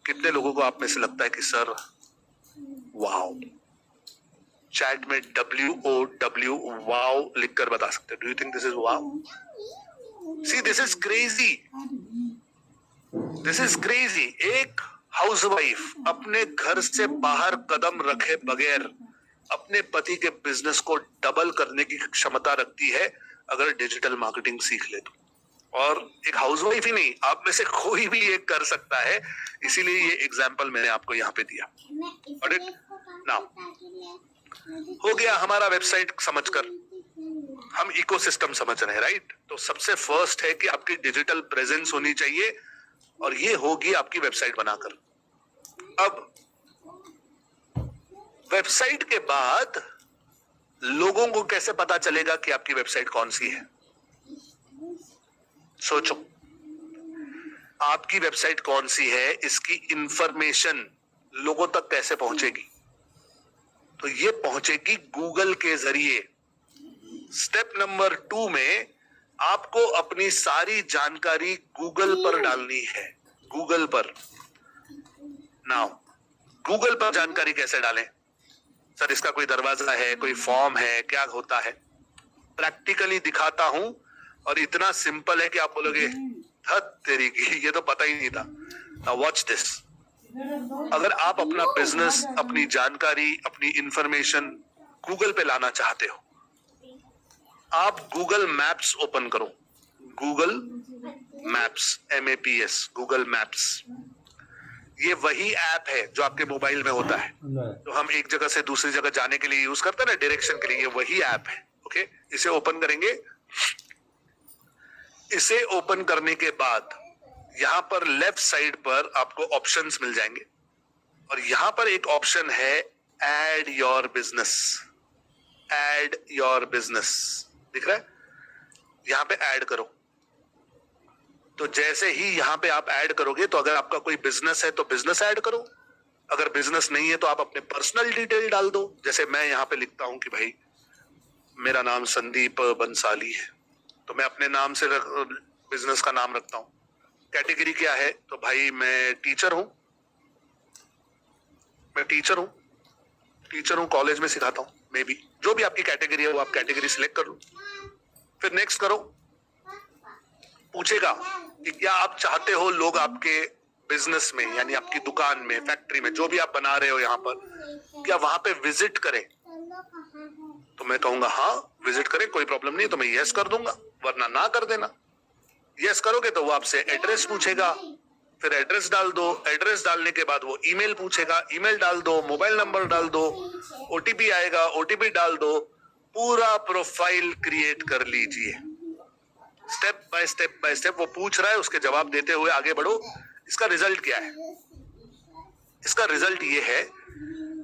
कितने लोगों को आप में से लगता है कि सर वाओ? चैट में WOW वाओ लिखकर बता सकते हैं। Do you think this is wow? See, this is crazy, this is crazy. एक हाउसवाइफ अपने घर से बाहर कदम रखे बगैर अपने पति के बिजनेस को डबल करने की क्षमता रखती है अगर डिजिटल मार्केटिंग सीख ले तो। और एक हाउसवाइफ ही नहीं, आप में से कोई भी ये कर सकता है, इसीलिए ये एग्जाम्पल मैंने आपको यहाँ पे दिया। नाउ हो गया हमारा वेबसाइट समझकर, हम इकोसिस्टम समझ रहे हैं, राइट? तो सबसे फर्स्ट है कि आपकी डिजिटल प्रेजेंस होनी चाहिए और ये होगी आपकी वेबसाइट बनाकर। अब वेबसाइट के बाद लोगों को कैसे पता चलेगा कि आपकी वेबसाइट कौन सी है? सोचो, आपकी वेबसाइट कौन सी है, इसकी इंफॉर्मेशन लोगों तक कैसे पहुंचेगी? तो ये पहुंचेगी गूगल के जरिए। स्टेप नंबर 2 में आपको अपनी सारी जानकारी गूगल पर डालनी है। गूगल पर। नाउ गूगल पर जानकारी कैसे डालें? सर इसका कोई दरवाजा है, कोई फॉर्म है, क्या होता है? प्रैक्टिकली दिखाता हूं और इतना सिंपल है कि आप बोलोगे हद तेरी की, ये तो पता ही नहीं था। Now watch this. अगर आप अपना बिजनेस, अपनी जानकारी, अपनी इंफॉर्मेशन गूगल पे लाना चाहते हो, आप गूगल मैप्स ओपन करो। Google maps, MAPS, Google maps. ये वही ऐप है जो आपके मोबाइल में होता है, तो हम एक जगह से दूसरी जगह जाने के लिए यूज करते हैं ना, डायरेक्शन के लिए। ये वही ऐप है। ओके, इसे ओपन करेंगे। इसे ओपन करने के बाद यहां पर लेफ्ट साइड पर आपको ऑप्शंस मिल जाएंगे और यहां पर एक ऑप्शन है add your business. Add your business दिख रहा है? यहां पे ऐड करो। तो जैसे ही यहां पे आप ऐड करोगे, तो अगर आपका कोई बिजनेस है तो बिजनेस ऐड करो, अगर बिजनेस नहीं है तो आप अपने पर्सनल डिटेल डाल दो। जैसे मैं यहां पे लिखता हूं कि भाई मेरा नाम संदीप बंसाली है, तो मैं अपने नाम से बिजनेस का नाम रखता हूं। कैटेगरी क्या है? तो भाई मैं टीचर हूं, कॉलेज में सिखाता हूं, मे बी जो भी आपकी कैटेगरी है वो आप कैटेगरी सिलेक्ट कर लो। फिर नेक्स्ट करो। पूछेगा कि क्या आप चाहते हो लोग आपके बिजनेस में, यानी आपकी दुकान में, फैक्ट्री में, जो भी आप बना रहे हो यहां पर, क्या वहां पे विजिट करें? तो मैं कहूंगा हाँ विजिट करें, कोई प्रॉब्लम नहीं, तो मैं यस कर दूंगा, वरना ना कर देना। यस करोगे तो वो आपसे एड्रेस पूछेगा, फिर एड्रेस डाल दो। एड्रेस डालने के बाद वो ईमेल पूछेगा, ईमेल डाल दो, मोबाइल नंबर डाल दो, OTP आएगा, OTP डाल दो, पूरा प्रोफाइल क्रिएट कर लीजिए। स्टेप बाय स्टेप वो पूछ रहा है, उसके जवाब देते हुए आगे बढ़ो। इसका रिजल्ट क्या है? इसका रिजल्ट ये है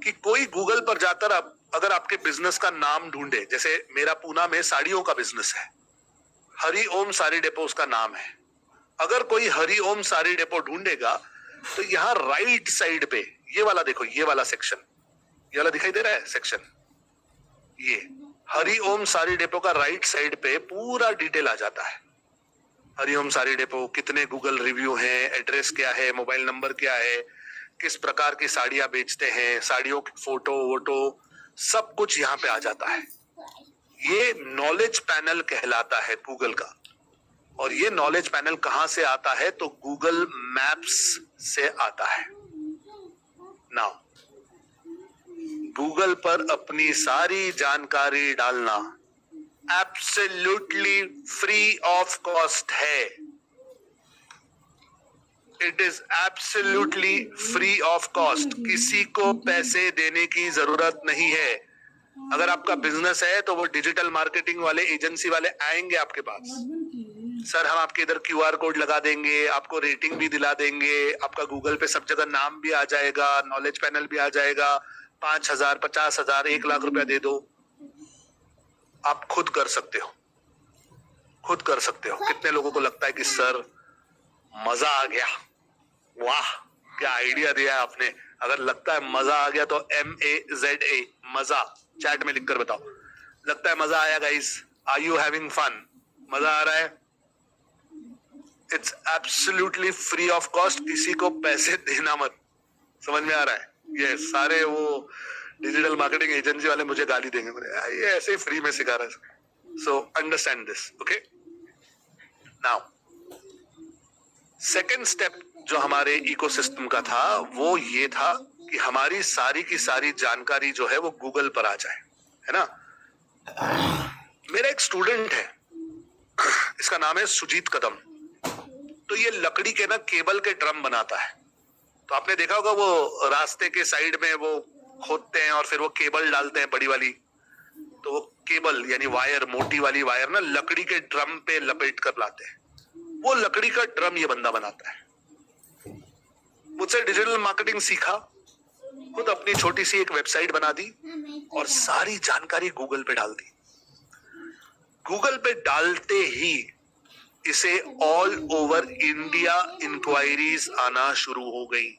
कि कोई गूगल पर जाकर अगर आपके बिजनेस का नाम ढूंढे, जैसे मेरा पूना में साड़ियों का बिजनेस है, हरि ओम साड़ी डेपो उसका नाम है। अगर कोई हरि ओम साड़ी डेपो ढूंढेगा तो यहाँ राइट साइड पे ये वाला देखो, ये वाला सेक्शन, ये वाला दिखाई दे रहा है सेक्शन, ये हरि ओम साड़ी डेपो का राइट साइड पे पूरा डिटेल आ जाता है। हरि ओम साड़ी डेपो, कितने गूगल रिव्यू हैं, एड्रेस क्या है, मोबाइल नंबर क्या है, किस प्रकार की साड़ियां बेचते हैं, साड़ियों की फोटो वोटो सब कुछ यहाँ पे आ जाता है। ये नॉलेज पैनल कहलाता है गूगल का। और ये नॉलेज पैनल कहां से आता है? तो गूगल मैप्स से आता है। नाउ गूगल पर अपनी सारी जानकारी डालना एब्सोल्युटली फ्री ऑफ कॉस्ट है। It is absolutely free of cost, किसी को पैसे देने की जरूरत नहीं है। अगर आपका बिजनेस है तो वो डिजिटल मार्केटिंग वाले, एजेंसी वाले आएंगे आपके पास, सर हम आपके इधर QR कोड लगा देंगे, आपको रेटिंग भी दिला देंगे, आपका गूगल पे सब जगह नाम भी आ जाएगा, नॉलेज पैनल भी आ जाएगा, 5,000, 50,000, 1 लाख रुपया दे दो। आप खुद कर सकते हो, खुद कर सकते हो। कितने लोगों को लगता है कि सर मजा आ गया, वाह क्या आइडिया दिया है आपने। अगर लगता है मजा आ गया तो MAZA मजा चैट में लिखकर बताओ। लगता है मजा आया guys? Are you having fun? मजा आ रहा है? It's absolutely free of cost, किसी को पैसे देना मत। समझ में आ रहा है? ये सारे वो डिजिटल मार्केटिंग एजेंसी वाले मुझे गाली देंगे, ये ऐसे ही फ्री में सिखा रहा है। So understand this. Okay, now second step जो हमारे इकोसिस्टम का था वो ये था कि हमारी सारी की सारी जानकारी जो है वो गूगल पर आ जाए, है ना। मेरा एक स्टूडेंट है, इसका नाम है सुजीत कदम। तो ये लकड़ी के ना केबल के ड्रम बनाता है। तो आपने देखा होगा वो रास्ते के साइड में वो खोदते हैं और फिर वो केबल डालते हैं बड़ी वाली। तो वो केबल यानी वायर, मोटी वाली वायर ना लकड़ी के ड्रम पे लपेट कर लाते हैं। वो लकड़ी का ड्रम ये बंदा बनाता है। मुझसे डिजिटल मार्केटिंग सीखा खुद अपनी छोटी सी एक वेबसाइट बना दी और सारी जानकारी गूगल पे डाल दी। गूगल पे डालते ही इसे ऑल ओवर इंडिया इंक्वायरीज आना शुरू हो गई।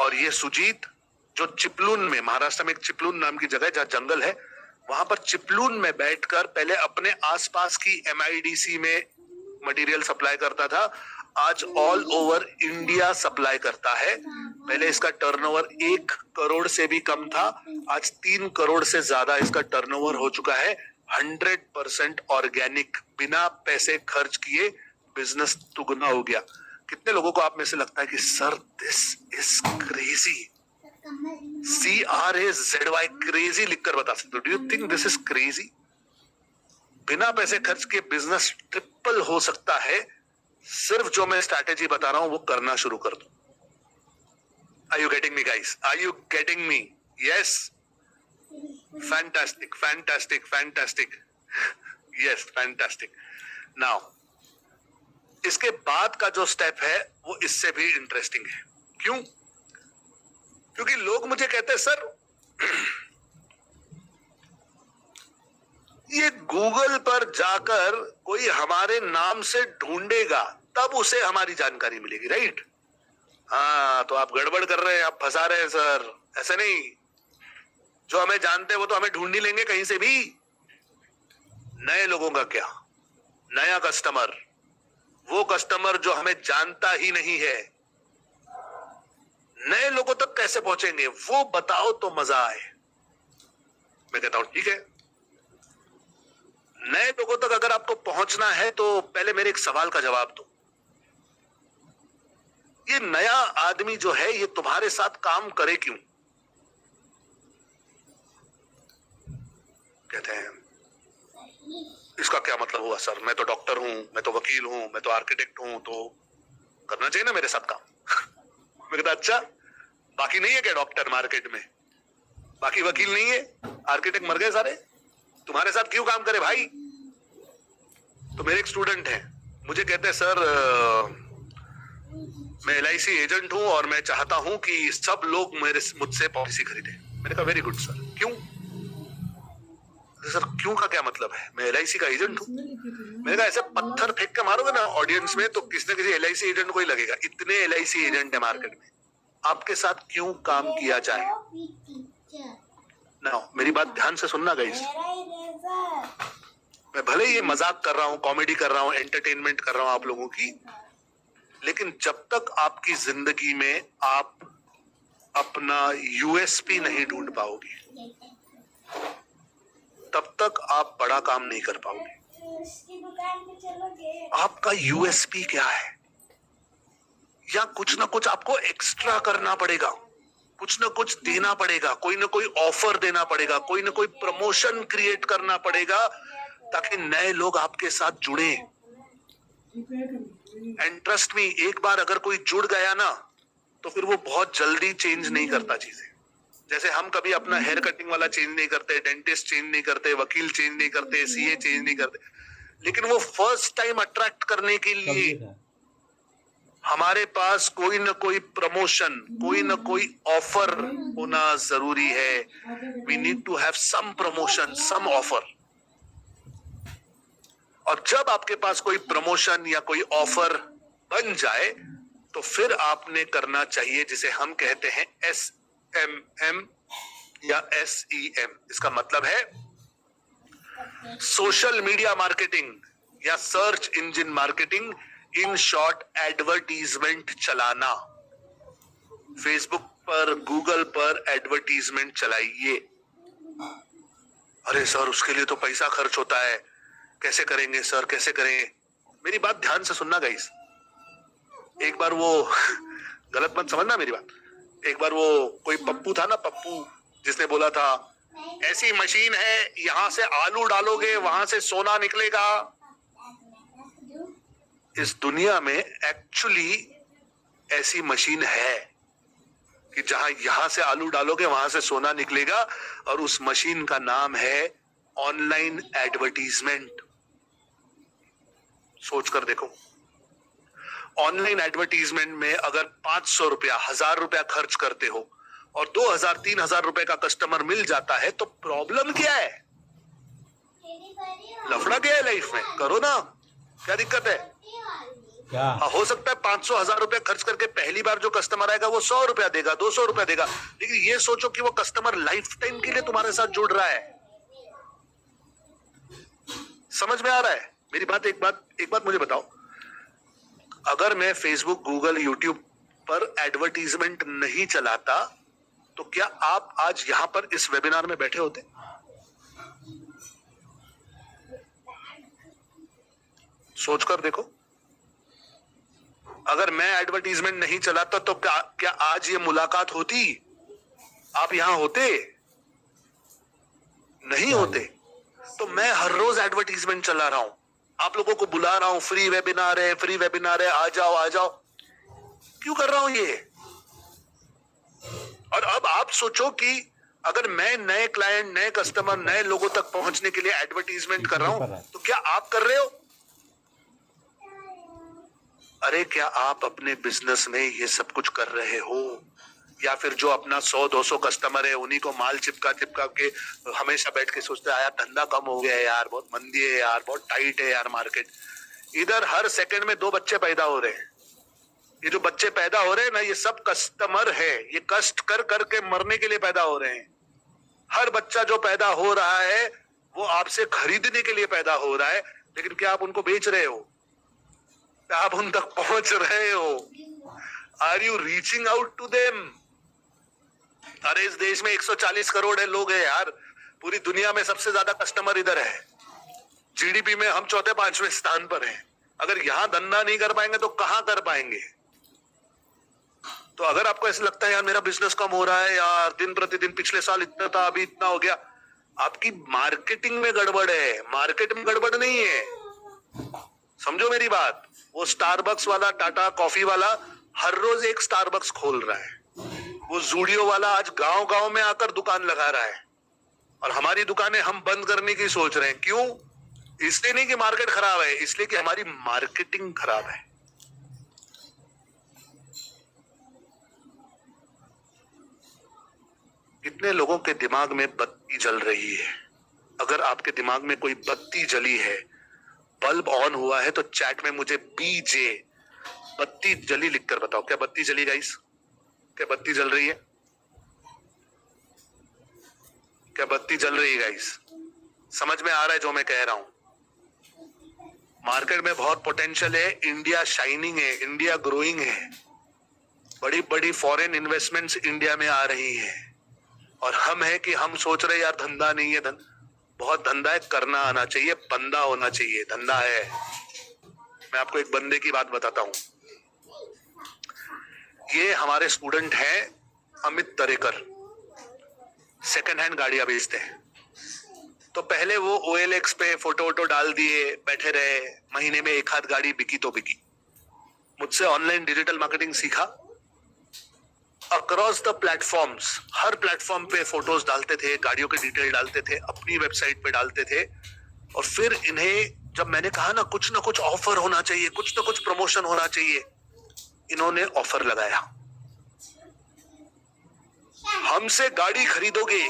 और ये सुजीत जो चिपलून में, महाराष्ट्र में एक चिपलून नाम की जगह है जहां जंगल है, वहां पर चिपलून में बैठकर पहले अपने आसपास की MIDC में मटेरियल सप्लाई करता था, आज ऑल ओवर इंडिया सप्लाई करता है। पहले इसका टर्नओवर 1 करोड़ से भी कम था, आज 3 करोड़ से ज्यादा इसका टर्नओवर हो चुका है। 100% ऑर्गेनिक, बिना पैसे खर्च किए बिजनेस दुगना हो गया। कितने लोगों को आप में से लगता है कि sir this is crazy? CRAZY crazy लिखकर बता सकते हो। Do you think this is crazy? बिना पैसे खर्च के बिजनेस ट्रिपल हो सकता है। सिर्फ जो मैं स्ट्रैटेजी बता रहा हूं वो करना शुरू कर दो। Are you getting me, guys? Are you getting me? Yes. Fantastic, fantastic, fantastic. Yes, fantastic. Now, इसके बाद का जो स्टेप है वो इससे भी इंटरेस्टिंग है। क्यों? क्योंकि लोग मुझे कहते हैं सर ये गूगल पर जाकर कोई हमारे नाम से ढूंढेगा तब उसे हमारी जानकारी मिलेगी, राइट? हाँ, तो आप गड़बड़ कर रहे हैं, आप फंसा रहे हैं सर। ऐसा नहीं, जो हमें जानते हैं वो तो हमें ढूंढ ही लेंगे कहीं से भी। नए लोगों का क्या? नया कस्टमर, वो कस्टमर जो हमें जानता ही नहीं है, नए लोगों तक कैसे पहुंचेंगे वो बताओ तो मजा आए। मैं कहता हूं ठीक है, नए लोगों तक अगर आपको पहुंचना है तो पहले मेरे एक सवाल का जवाब दो। ये नया आदमी जो है ये तुम्हारे साथ काम करे क्यों? कहते हैं इसका क्या मतलब हुआ सर? मैं तो डॉक्टर हूं, मैं तो वकील हूं, मैं तो आर्किटेक्ट हूं, तो करना चाहिए ना मेरे साथ काम। मैं कहता अच्छा, बाकी नहीं है क्या डॉक्टर मार्केट में? बाकी वकील नहीं है, आर्किटेक्ट मर गए सारे, तुम्हारे साथ क्यों काम करे भाई? तो मेरे एक स्टूडेंट है, मुझे कहते हैं सर मैं LIC एजेंट हूं और मैं चाहता हूं कि सब लोग मुझसे पॉलिसी खरीदे। मैंने कहा वेरी गुड सर, क्यों? सर क्यों का क्या मतलब है? मैं LIC का एजेंट हूं। मैंने कहा ऐसे पत्थर फेंक के मारोगे ना ऑडियंस में तो किसी न किसी LIC एजेंट को ही लगेगा। इतने LIC एजेंट है मार्केट में, आपके साथ क्यों काम किया जाए? ना, मेरी बात ध्यान से सुनना गाइस। मैं भले ये मजाक कर रहा हूं, कॉमेडी कर रहा हूं, एंटरटेनमेंट कर रहा हूं आप लोगों की, लेकिन जब तक आपकी जिंदगी में आप अपना USP नहीं ढूंढ पाओगे तब तक आप बड़ा काम नहीं कर पाओगे। आपका USP क्या है? या कुछ ना कुछ आपको एक्स्ट्रा करना पड़ेगा, कुछ ना कुछ देना पड़ेगा, कोई ना कोई ऑफर देना पड़ेगा, कोई ना कोई प्रमोशन क्रिएट करना पड़ेगा ताकि नए लोग आपके साथ जुड़े। एंड ट्रस्ट मी, एक बार अगर कोई जुड़ गया ना तो फिर वो बहुत जल्दी चेंज नहीं करता चीजें। जैसे हम कभी अपना हेयर कटिंग वाला चेंज नहीं करते, डेंटिस्ट चेंज नहीं करते, वकील चेंज नहीं करते, CA चेंज नहीं करते, लेकिन वो फर्स्ट टाइम अट्रैक्ट करने के लिए हमारे पास कोई ना कोई प्रमोशन, कोई ना कोई ऑफर होना जरूरी है। We need to have some promotion, some offer. और जब आपके पास कोई प्रमोशन या कोई ऑफर बन जाए तो फिर आपने करना चाहिए जिसे हम कहते हैं SMM या SEM। इसका मतलब है सोशल मीडिया मार्केटिंग या search engine marketing, in short advertisement चलाना। फेसबुक पर, गूगल पर एडवर्टीजमेंट चलाइए। अरे सर उसके लिए तो पैसा खर्च होता है, कैसे करेंगे सर, कैसे करेंगे? मेरी बात ध्यान से सुनना गाइस। एक बार वो गलत मत समझना मेरी बात, एक बार वो कोई पप्पू था ना, पप्पू, जिसने बोला था ऐसी मशीन है यहां से आलू डालोगे वहां से सोना निकलेगा। इस दुनिया में एक्चुअली ऐसी मशीन है कि जहां यहां से आलू डालोगे वहां से सोना निकलेगा, और उस मशीन का नाम है ऑनलाइन एडवर्टीजमेंट। सोच कर देखो, ऑनलाइन एडवर्टीजमेंट में अगर 500 रुपया 1000 रुपया खर्च करते हो और 2000 3000 रुपए का कस्टमर मिल जाता है तो प्रॉब्लम क्या है? लफड़ा क्या है लाइफ में? करो ना, क्या दिक्कत है? क्या हो सकता है 500 1000 रुपया खर्च करके पहली बार जो कस्टमर आएगा वो 100 रुपया देगा, 200 रुपया देगा, लेकिन ये सोचो कि वो कस्टमर लाइफ टाइम के लिए तुम्हारे साथ जुड़ रहा है। समझ में आ रहा है मेरी बात? एक बात मुझे बताओ, अगर मैं फेसबुक, गूगल, यूट्यूब पर एडवर्टीजमेंट नहीं चलाता तो क्या आप आज यहां पर इस वेबिनार में बैठे होते? सोचकर देखो, अगर मैं एडवर्टीजमेंट नहीं चलाता तो क्या आज ये मुलाकात होती? आप यहां होते? नहीं होते। तो मैं हर रोज एडवर्टीजमेंट चला रहा हूं, आप लोगों को बुला रहा हूं, फ्री वेबिनार है, आ जाओ। क्यों कर रहा हूं ये? और अब आप सोचो कि अगर मैं नए क्लाइंट, नए कस्टमर, नए लोगों तक पहुंचने के लिए एडवर्टीजमेंट कर रहा हूं तो क्या आप कर रहे हो? अरे क्या आप अपने बिजनेस में ये सब कुछ कर रहे हो? या फिर जो अपना 100-200 कस्टमर है उन्हीं को माल चिपका के हमेशा बैठ के सोचते हैं यार धंधा कम हो गया है यार, बहुत मंदी है यार, बहुत टाइट है यार मार्केट। इधर हर सेकंड में 2 बच्चे पैदा हो रहे हैं। ये जो बच्चे पैदा हो रहे हैं ना, ये सब कस्टमर है, ये कष्ट कर करके मरने के लिए पैदा हो रहे हैं। हर बच्चा जो पैदा हो रहा है वो आपसे खरीदने के लिए पैदा हो रहा है, लेकिन क्या आप उनको बेच रहे हो? क्या आप उन तक पहुंच रहे हो? Are you reaching out to them? अरे इस देश में 140 करोड़ है लोग हैं यार, पूरी दुनिया में सबसे ज्यादा कस्टमर इधर है। जीडीपी में हम 4-5वें स्थान पर हैं। अगर यहां धंधा नहीं कर पाएंगे तो कहां कर पाएंगे? तो अगर आपको ऐसा लगता है यार मेरा बिजनेस कम हो रहा है यार, दिन प्रतिदिन, पिछले साल इतना था अभी इतना हो गया, आपकी मार्केटिंग में गड़बड़ है, मार्केट में गड़बड़ नहीं है। समझो मेरी बात। वो स्टारबक्स वाला, टाटा कॉफी वाला हर रोज एक स्टारबक्स खोल रहा है, वो जूडियो वाला आज गांव-गांव में आकर दुकान लगा रहा है, और हमारी दुकानें हम बंद करने की सोच रहे हैं। क्यों? इसलिए नहीं कि मार्केट खराब है, इसलिए कि हमारी मार्केटिंग खराब है। कितने लोगों के दिमाग में बत्ती जल रही है? अगर आपके दिमाग में कोई बत्ती जली है, बल्ब ऑन हुआ है, तो चैट में मुझे बीजे बत्ती जली लिखकर बताओ। क्या बत्ती जली गाइस? क्या बत्ती जल रही है? क्या बत्ती जल रही है गाइस? समझ में आ रहा है जो मैं कह रहा हूं? मार्केट में बहुत पोटेंशियल है, इंडिया शाइनिंग है, इंडिया ग्रोइंग है, बड़ी बड़ी फॉरेन इन्वेस्टमेंट्स इंडिया में आ रही हैं, और हम है कि हम सोच रहे यार धंधा नहीं है। बहुत धंधा है, करना आना चाहिए, बंदा होना चाहिए। धंधा है। मैं आपको एक बंदे की बात बताता हूं। ये हमारे स्टूडेंट हैं अमित तरेकर, सेकंड हैंड गाड़ियां बेचते हैं। तो पहले वो OLX पे फोटो वोटो डाल दिए, बैठे रहे, महीने में 1 आध गाड़ी बिकी तो बिकी। मुझसे ऑनलाइन डिजिटल मार्केटिंग सीखा, across the platforms, her platform पे फोटोज डालते थे, गाड़ियों के डिटेल डालते थे, अपनी वेबसाइट पे डालते थे। और फिर इन्हें जब मैंने कहा ना कुछ ऑफर होना चाहिए, कुछ ना कुछ प्रमोशन होना चाहिए, इन्होंने ऑफर लगाया, हमसे गाड़ी खरीदोगे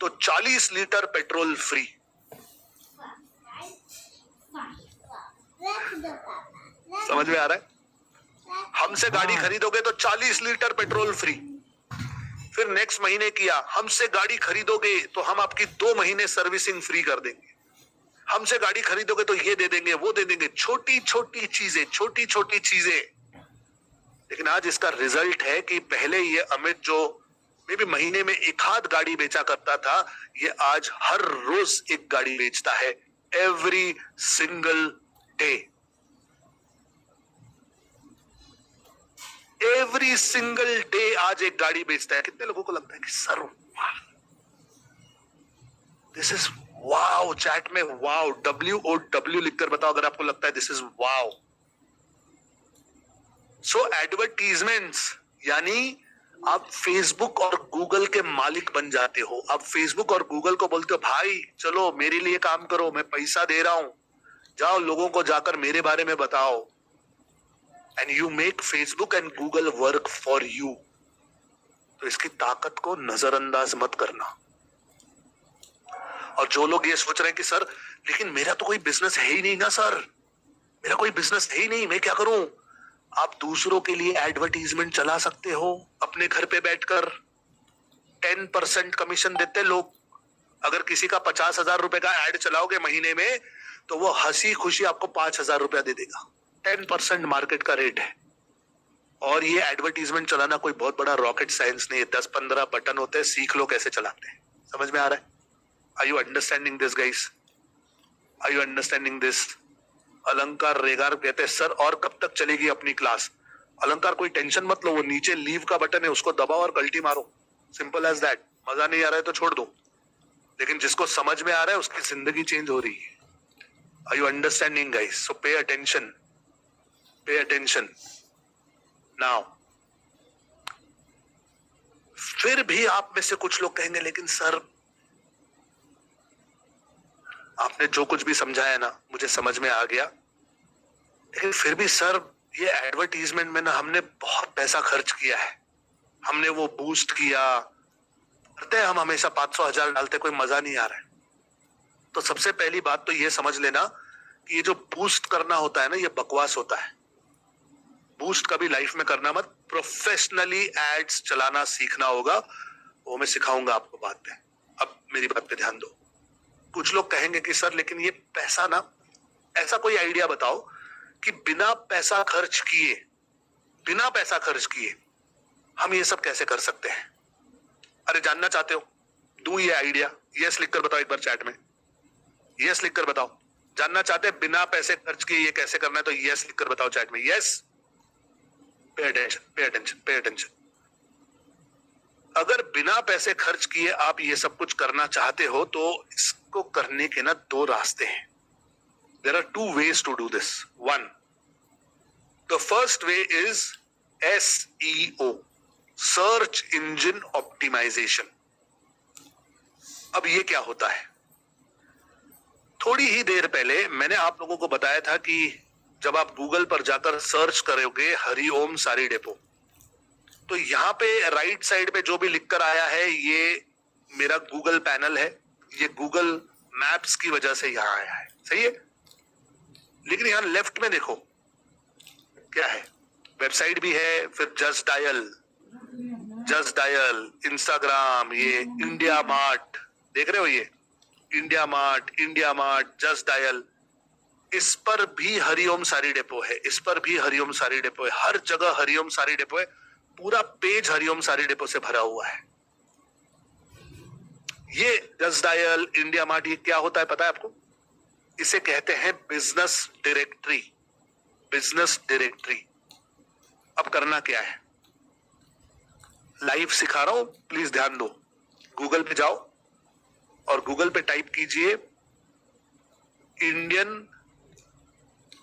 तो 40 लीटर पेट्रोल फ्री। समझ में आ रहा है? हमसे गाड़ी खरीदोगे तो 40 लीटर पेट्रोल फ्री। फिर नेक्स्ट महीने किया, हमसे गाड़ी खरीदोगे तो हम आपकी 2 महीने सर्विसिंग फ्री कर देंगे, हमसे गाड़ी खरीदोगे तो ये दे देंगे, वो दे देंगे। छोटी छोटी चीजें। लेकिन आज इसका रिजल्ट है कि पहले ये अमित जो मे भी महीने में 1 आध गाड़ी बेचा करता था, ये आज हर रोज 1 गाड़ी बेचता है, every single day. Every single day आज 1 गाड़ी बेचता है। कितने लोगों को लगता है कि sir this is wow? Chat में वाव, WOW लिखकर बताओ अगर आपको लगता है this is wow. So advertisements यानी आप फेसबुक और गूगल के मालिक बन जाते हो। आप फेसबुक और गूगल को बोलते हो भाई चलो मेरे लिए काम करो, मैं पैसा दे रहा हूं, जाओ लोगों को जाकर मेरे बारे में बताओ। And you make Facebook and Google work for you, तो इसकी ताकत को नजरअंदाज मत करना। और जो लोग ये सोच रहे हैं कि सर लेकिन मेरा तो कोई बिजनेस है ही नहीं ना सर, मेरा कोई बिजनेस है ही नहीं, मैं क्या करूं? आप दूसरों के लिए एडवर्टीजमेंट चला सकते हो अपने घर पे बैठकर। 10% कमीशन देते लोग। अगर किसी का 50,000 रुपए का एड चलाओगे महीने में, तो वो हंसी खुशी आपको 5,000 रुपया दे देगा। 10% मार्केट का रेट है। और ये एडवर्टीजमेंट चलाना कोई बहुत बड़ा रॉकेट साइंस नहीं है। 10-15 बटन होते हैं, सीख लो कैसे चलाते हैं। समझ में आ रहा है? Are you understanding this, guys? Are you understanding this? अलंकार रेगार कहते हैं सर और कब तक चलेगी अपनी क्लास? अलंकार कोई टेंशन मत लो, वो नीचे लीव का बटन है, उसको दबाओ और कल्टी मारो। Simple as that. मजा नहीं आ रहा है तो छोड़ दो, लेकिन जिसको समझ में आ रहा है उसकी जिंदगी चेंज हो रही है। Are you understanding, guys? So pay attention. Pay attention. Now, फिर भी आप में से कुछ लोग कहेंगे लेकिन सर आपने जो कुछ भी समझाया ना मुझे समझ में आ गया, लेकिन फिर भी सर ये एडवर्टीजमेंट में ना हमने बहुत पैसा खर्च किया है, हमने वो बूस्ट किया, करते हैं हम हमेशा 500,000 डालते, कोई मजा नहीं आ रहा है। तो सबसे पहली बात तो ये समझ लेना कि ये जो बूस्ट करना होता है ना, ये बकवास होता है। बूस्ट कभी लाइफ में करना मत। प्रोफेशनली एड्स चलाना सीखना होगा, वो मैं सिखाऊंगा आपको बाद में। अब मेरी बात पे ध्यान दो। कुछ लोग कहेंगे कि सर लेकिन ये पैसा ना, ऐसा कोई आइडिया बताओ कि बिना पैसा खर्च किए हम ये सब कैसे कर सकते हैं? अरे जानना चाहते हो? दूं ये आइडिया? यस लिखकर बताओ एक बार चैट में। यस लिखकर बताओ। जानना चाहते हैं बिना पैसे खर्च किए ये कैसे करना है? तो यस लिखकर बताओ चैट में। Yes. Pay attention, pay attention, pay attention. अगर बिना पैसे खर्च किए आप ये सब कुछ करना चाहते हो तो इसको करने के ना 2 रास्ते हैं। There are 2 ways to do this. One, the first way is SEO, Search Engine Optimization. अब ये क्या होता है? थोड़ी ही देर पहले मैंने आप लोगों को बताया था कि जब आप गूगल पर जाकर सर्च करोगे हरिओम साड़ी डेपो, तो यहाँ पे राइट साइड पे जो भी लिखकर आया है ये मेरा गूगल पैनल है, ये गूगल मैप्स की वजह से यहाँ आया है। सही है? लेकिन यहाँ लेफ्ट में देखो क्या है, वेबसाइट भी है, फिर जस्ट डायल, इंस्टाग्राम, ये इंडिया मार्ट, देख रहे हो ये इंडिया मार्ट, जस्ट डायल, इस पर भी हरिओम साड़ी डेपो है, इस पर भी हरिओम साड़ी डेपो है, हर जगह हरिओम साड़ी डेपो है, पूरा पेज हरिओम साड़ी डेपो से भरा हुआ है। ये जस्ट डायल, इंडिया मार्ट, ये क्या होता है पता है आपको? इसे कहते हैं बिजनेस डायरेक्टरी। Business directory. अब करना क्या है, लाइव सिखा रहा हूं, प्लीज ध्यान दो। गूगल पे जाओ और गूगल पे टाइप कीजिए इंडियन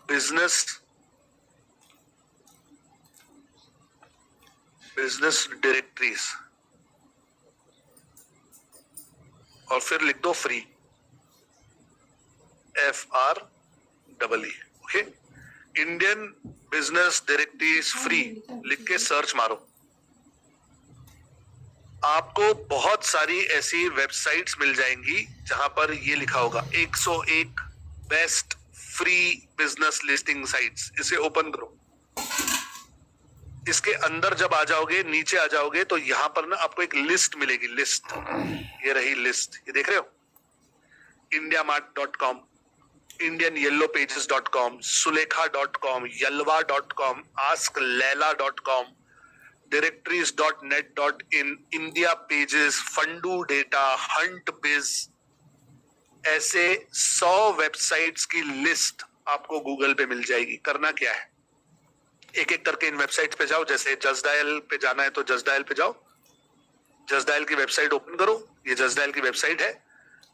बिजनेस डायरेक्टरीज और फिर लिख दो free, FREE। Okay, Indian business directories free लिख के सर्च मारो। आपको बहुत सारी ऐसी वेबसाइट्स मिल जाएंगी जहां पर ये लिखा होगा 101 best free business listing sites. इसे ओपन करो। इसके अंदर जब आ जाओगे, नीचे आ जाओगे, तो यहां पर ना आपको एक लिस्ट मिलेगी। लिस्ट, ये रही लिस्ट, ये देख रहे हो? indiamart.com, indianyellowpages.com, sulekha.com, yalwa.com, askleila.com, directories.net.in, India Pages, Fundu Data, HuntBiz, ऐसे 100 वेबसाइट्स की लिस्ट आपको गूगल पे मिल जाएगी। करना क्या है, एक एक करके इन वेबसाइट्स पे जाओ। जैसे जस्ट डायल पे जाना है तो जस्ट डायल पे जाओ, जस्ट डायल की वेबसाइट ओपन करो। ये जस्ट डायल की वेबसाइट है,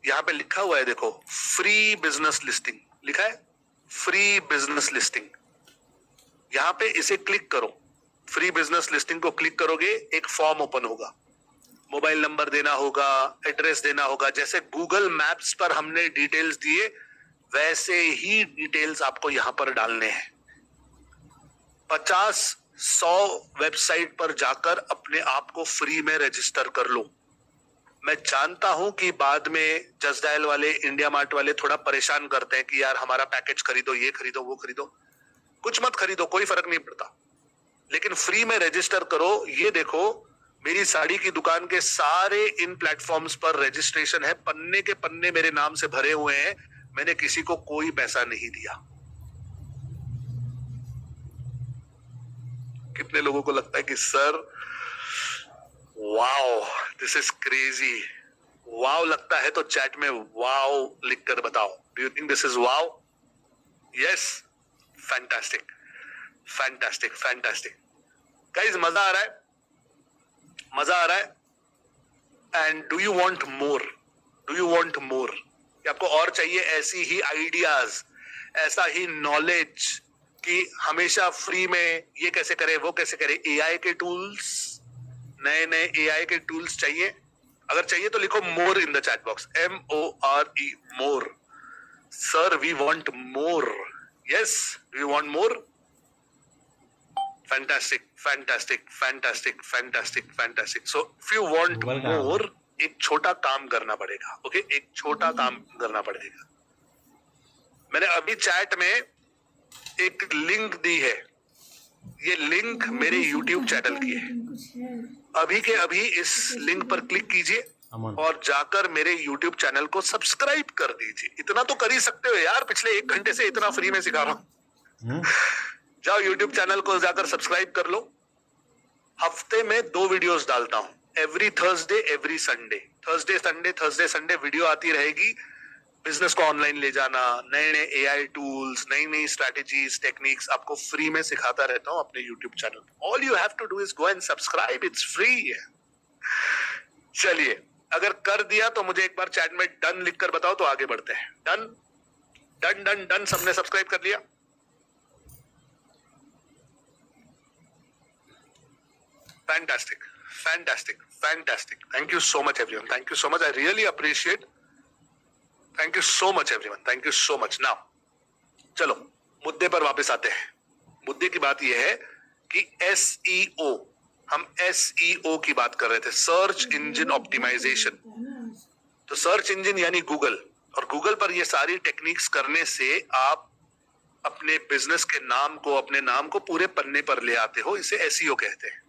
यहाँ पे लिखा हुआ है देखो फ्री बिजनेस लिस्टिंग, लिखा है फ्री बिजनेस लिस्टिंग। यहाँ पे इसे क्लिक करो। फ्री बिजनेस लिस्टिंग को क्लिक करोगे, एक फॉर्म ओपन होगा, मोबाइल नंबर देना होगा, एड्रेस देना होगा। जैसे गूगल मैप्स पर हमने डिटेल्स दिए वैसे ही डिटेल्स आपको यहां पर डालने हैं। 50-100 वेबसाइट पर जाकर अपने आप को फ्री में रजिस्टर कर लो। मैं जानता हूं कि बाद में जस्ट डायल वाले, इंडिया मार्ट वाले थोड़ा परेशान करते हैं कि यार हमारा पैकेज खरीदो, ये खरीदो, वो खरीदो। कुछ मत खरीदो, कोई फर्क नहीं पड़ता, लेकिन फ्री में रजिस्टर करो। ये देखो, मेरी साड़ी की दुकान के सारे इन प्लेटफॉर्म्स पर रजिस्ट्रेशन है, पन्ने के पन्ने मेरे नाम से भरे हुए हैं। मैंने किसी को कोई पैसा नहीं दिया। कितने लोगों को लगता है कि sir wow this is crazy, wow लगता है तो चैट में वाओ लिखकर बताओ। Do you think this is wow? Yes, fantastic fantastic fantastic. Guys, मजा आ रहा है, मजा आ रहा है। And do you want more? Do you want मोर? आपको और चाहिए ऐसी ही आइडियाज, ऐसा ही नॉलेज कि हमेशा फ्री में ये कैसे करे, वो कैसे करे। एआई के टूल्स, नए नए एआई के टूल्स चाहिए? अगर चाहिए तो लिखो more in the chat box, MORE, more. Sir we want more. Yes, do you want more? Fantastic fantastic fantastic fantastic fantastic. So if you want more, एक छोटा काम करना पड़ेगा। ओके, एक छोटा काम करना पड़ेगा। मैंने अभी चैट में एक लिंक दी है, ये लिंक मेरे YouTube चैनल की है। अभी के अभी इस लिंक पर क्लिक कीजिए और जाकर मेरे YouTube चैनल को सब्सक्राइब कर दीजिए। इतना तो कर ही सकते हो यार, पिछले 1 घंटे से इतना फ्री में सिखा रहा हूं। जाओ YouTube चैनल को जाकर सब्सक्राइब कर लो। हफ्ते में 2 वीडियोस डालता हूं, every Thursday, every Sunday. Thursday Sunday video आती रहेगी। बिजनेस को ऑनलाइन ले जाना, नए नए एआई टूल्स, नई नई स्ट्रैटेजीज, टेक्निक्स आपको फ्री में सिखाता रहता हूं अपने यूट्यूब चैनल पे। All you have to do is go and subscribe, it's free. चलिए, अगर कर दिया तो मुझे एक बार चैट में डन लिखकर बताओ, तो आगे बढ़ते हैं। डन डन डन डन, सबने सब्सक्राइब कर लिया? Fantastic fantastic fantastic. Thank you so much everyone, thank you so much, I really appreciate. Thank you so much everyone, thank you so much. Now चलो मुद्दे पर वापस आते हैं। मुद्दे की बात यह है कि SEO, हम SEO की बात कर रहे थे, सर्च इंजन ऑप्टिमाइजेशन। तो सर्च इंजन यानी गूगल, और गूगल पर ये सारी टेक्निक्स करने से आप अपने बिजनेस के नाम को, अपने नाम को पूरे पन्ने पर ले आते हो। इसे SEO कहते हैं।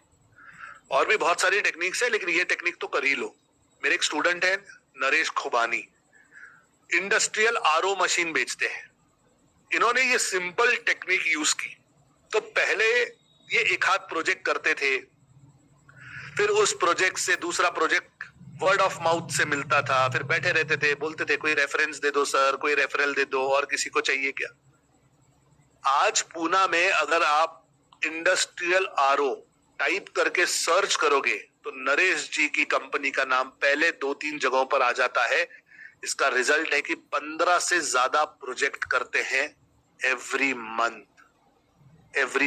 और भी बहुत सारी टेक्निक्स है, लेकिन ये टेक्निक तो कर ही लो। मेरे एक स्टूडेंट है नरेश खुबानी, इंडस्ट्रियल RO मशीन बेचते हैं। इन्होंने ये सिंपल टेक्निक यूज की। तो पहले ये एक हाथ प्रोजेक्ट करते थे, फिर उस प्रोजेक्ट से दूसरा प्रोजेक्ट वर्ड ऑफ माउथ से मिलता था, फिर बैठे रहते थे, बोलते थे कोई रेफरेंस दे दो सर, कोई रेफरल दे दो, और किसी को चाहिए क्या। आज पूना में अगर आप इंडस्ट्रियल RO टाइप करके सर्च करोगे तो नरेश जी की कंपनी का नाम पहले 2-3 जगहों पर आ जाता है। इसका रिजल्ट है कि 15 से ज्यादा प्रोजेक्ट करते हैं एवरी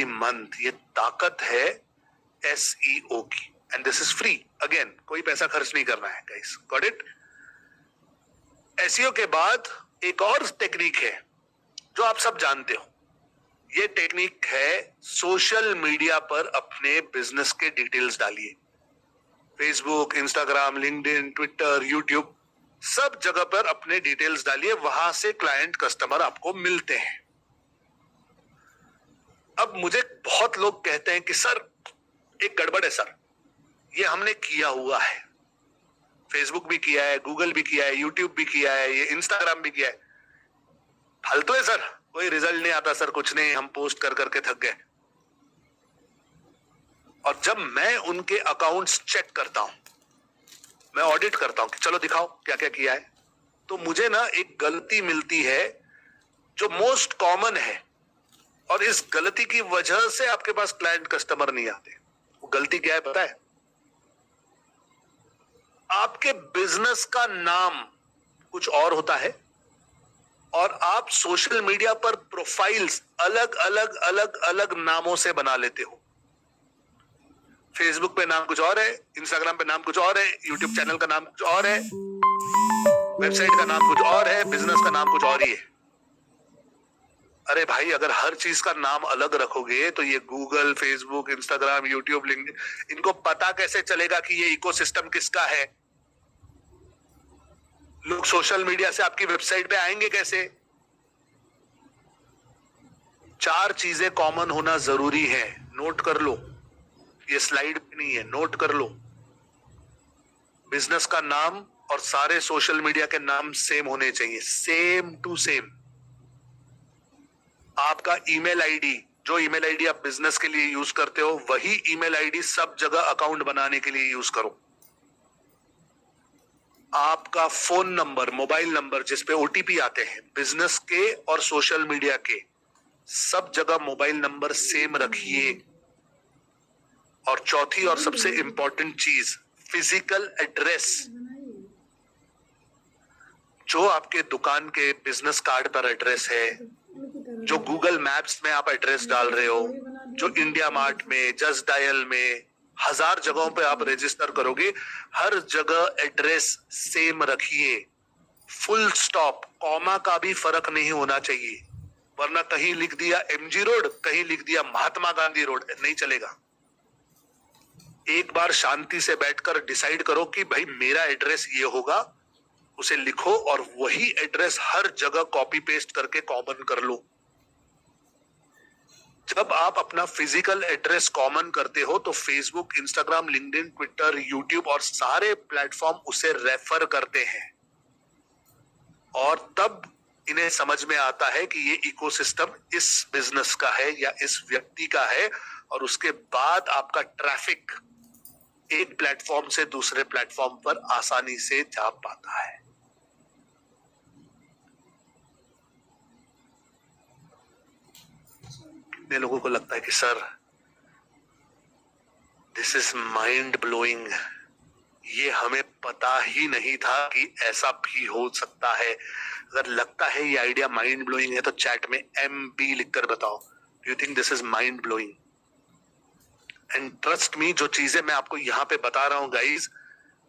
मंथ। ये ताकत है SEO की, and this is free. Again, कोई पैसा खर्च नहीं करना है गाइस, गॉट इट। SEO के बाद एक और टेक्निक है जो आप सब जानते हो। ये टेक्निक है सोशल मीडिया पर अपने बिजनेस के डिटेल्स डालिए। Facebook, Instagram, LinkedIn, Twitter, YouTube, सब जगह पर अपने डिटेल्स डालिए। वहां से क्लाइंट, कस्टमर आपको मिलते हैं। अब मुझे बहुत लोग कहते हैं कि सर एक गड़बड़ है सर, ये हमने किया हुआ है, फेसबुक भी किया है, गूगल भी किया है, यूट्यूब भी किया है, ये इंस्टाग्राम भी किया है, फालतू है सर, कोई रिजल्ट नहीं आता सर, कुछ नहीं, हम पोस्ट कर करके थक गए। और जब मैं उनके अकाउंट्स चेक करता हूं, मैं ऑडिट करता हूं कि चलो दिखाओ क्या क्या किया है, तो मुझे ना एक गलती मिलती है जो मोस्ट कॉमन है, और इस गलती की वजह से आपके पास क्लाइंट, कस्टमर नहीं आते। वो गलती क्या है पता है? आपके बिजनेस का नाम कुछ और होता है और आप सोशल मीडिया पर प्रोफाइल्स अलग अलग अलग अलग नामों से बना लेते हो। फेसबुक पे नाम कुछ और है, इंस्टाग्राम पे नाम कुछ और है, यूट्यूब चैनल का नाम कुछ और है, वेबसाइट का नाम कुछ और है, बिजनेस का नाम कुछ और ही है। अरे भाई, अगर हर चीज का नाम अलग रखोगे तो ये Google, Facebook, Instagram, YouTube, LinkedIn, इनको पता कैसे चलेगा कि ये इकोसिस्टम किसका है? लोग सोशल मीडिया से आपकी वेबसाइट पे आएंगे कैसे? 4 चीजें कॉमन होना जरूरी है, नोट कर लो। ये स्लाइड पे नहीं है, नोट कर लो। बिजनेस का नाम और सारे सोशल मीडिया के नाम सेम होने चाहिए, सेम टू सेम। आपका ईमेल आईडी, जो ईमेल आईडी आप बिजनेस के लिए यूज करते हो, वही ईमेल आईडी सब जगह अकाउंट बनाने के लिए यूज करो। आपका फोन नंबर, मोबाइल नंबर जिस पे ओटीपी आते हैं, बिजनेस के और सोशल मीडिया के, सब जगह मोबाइल नंबर सेम रखिए। और चौथी और सबसे इंपॉर्टेंट चीज, फिजिकल एड्रेस। जो आपके दुकान के बिजनेस कार्ड पर एड्रेस है, जो गूगल मैप्स में आप एड्रेस डाल रहे हो, जो इंडिया मार्ट में, जस्ट डायल में, 1000 जगहों पे आप रजिस्टर करोगे, हर जगह एड्रेस सेम रखिए। फुल स्टॉप, कॉमा का भी फर्क नहीं होना चाहिए, वरना कहीं लिख दिया एमजी रोड, कहीं लिख दिया महात्मा गांधी रोड, नहीं चलेगा। एक बार शांति से बैठकर डिसाइड करो कि भाई मेरा एड्रेस ये होगा, उसे लिखो और वही एड्रेस हर जगह कॉपी पेस्ट करके कॉमन कर लो। जब आप अपना फिजिकल एड्रेस कॉमन करते हो तो Facebook, Instagram, LinkedIn, Twitter, YouTube और सारे प्लेटफॉर्म उसे रेफर करते हैं, और तब इन्हें समझ में आता है कि ये इकोसिस्टम इस बिजनेस का है या इस व्यक्ति का है, और उसके बाद आपका ट्रैफिक एक प्लेटफॉर्म से दूसरे प्लेटफॉर्म पर आसानी से जा पाता है। कितने लोगों को लगता है कि sir this is mind blowing, ये हमें पता ही नहीं था कि ऐसा भी हो सकता है। अगर लगता है ये आइडिया माइंड ब्लोइंग है तो चैट में MB लिखकर बताओ, do you think this is mind blowing? And trust me, जो चीजें मैं आपको यहाँ पे बता रहा हूँ गाइज,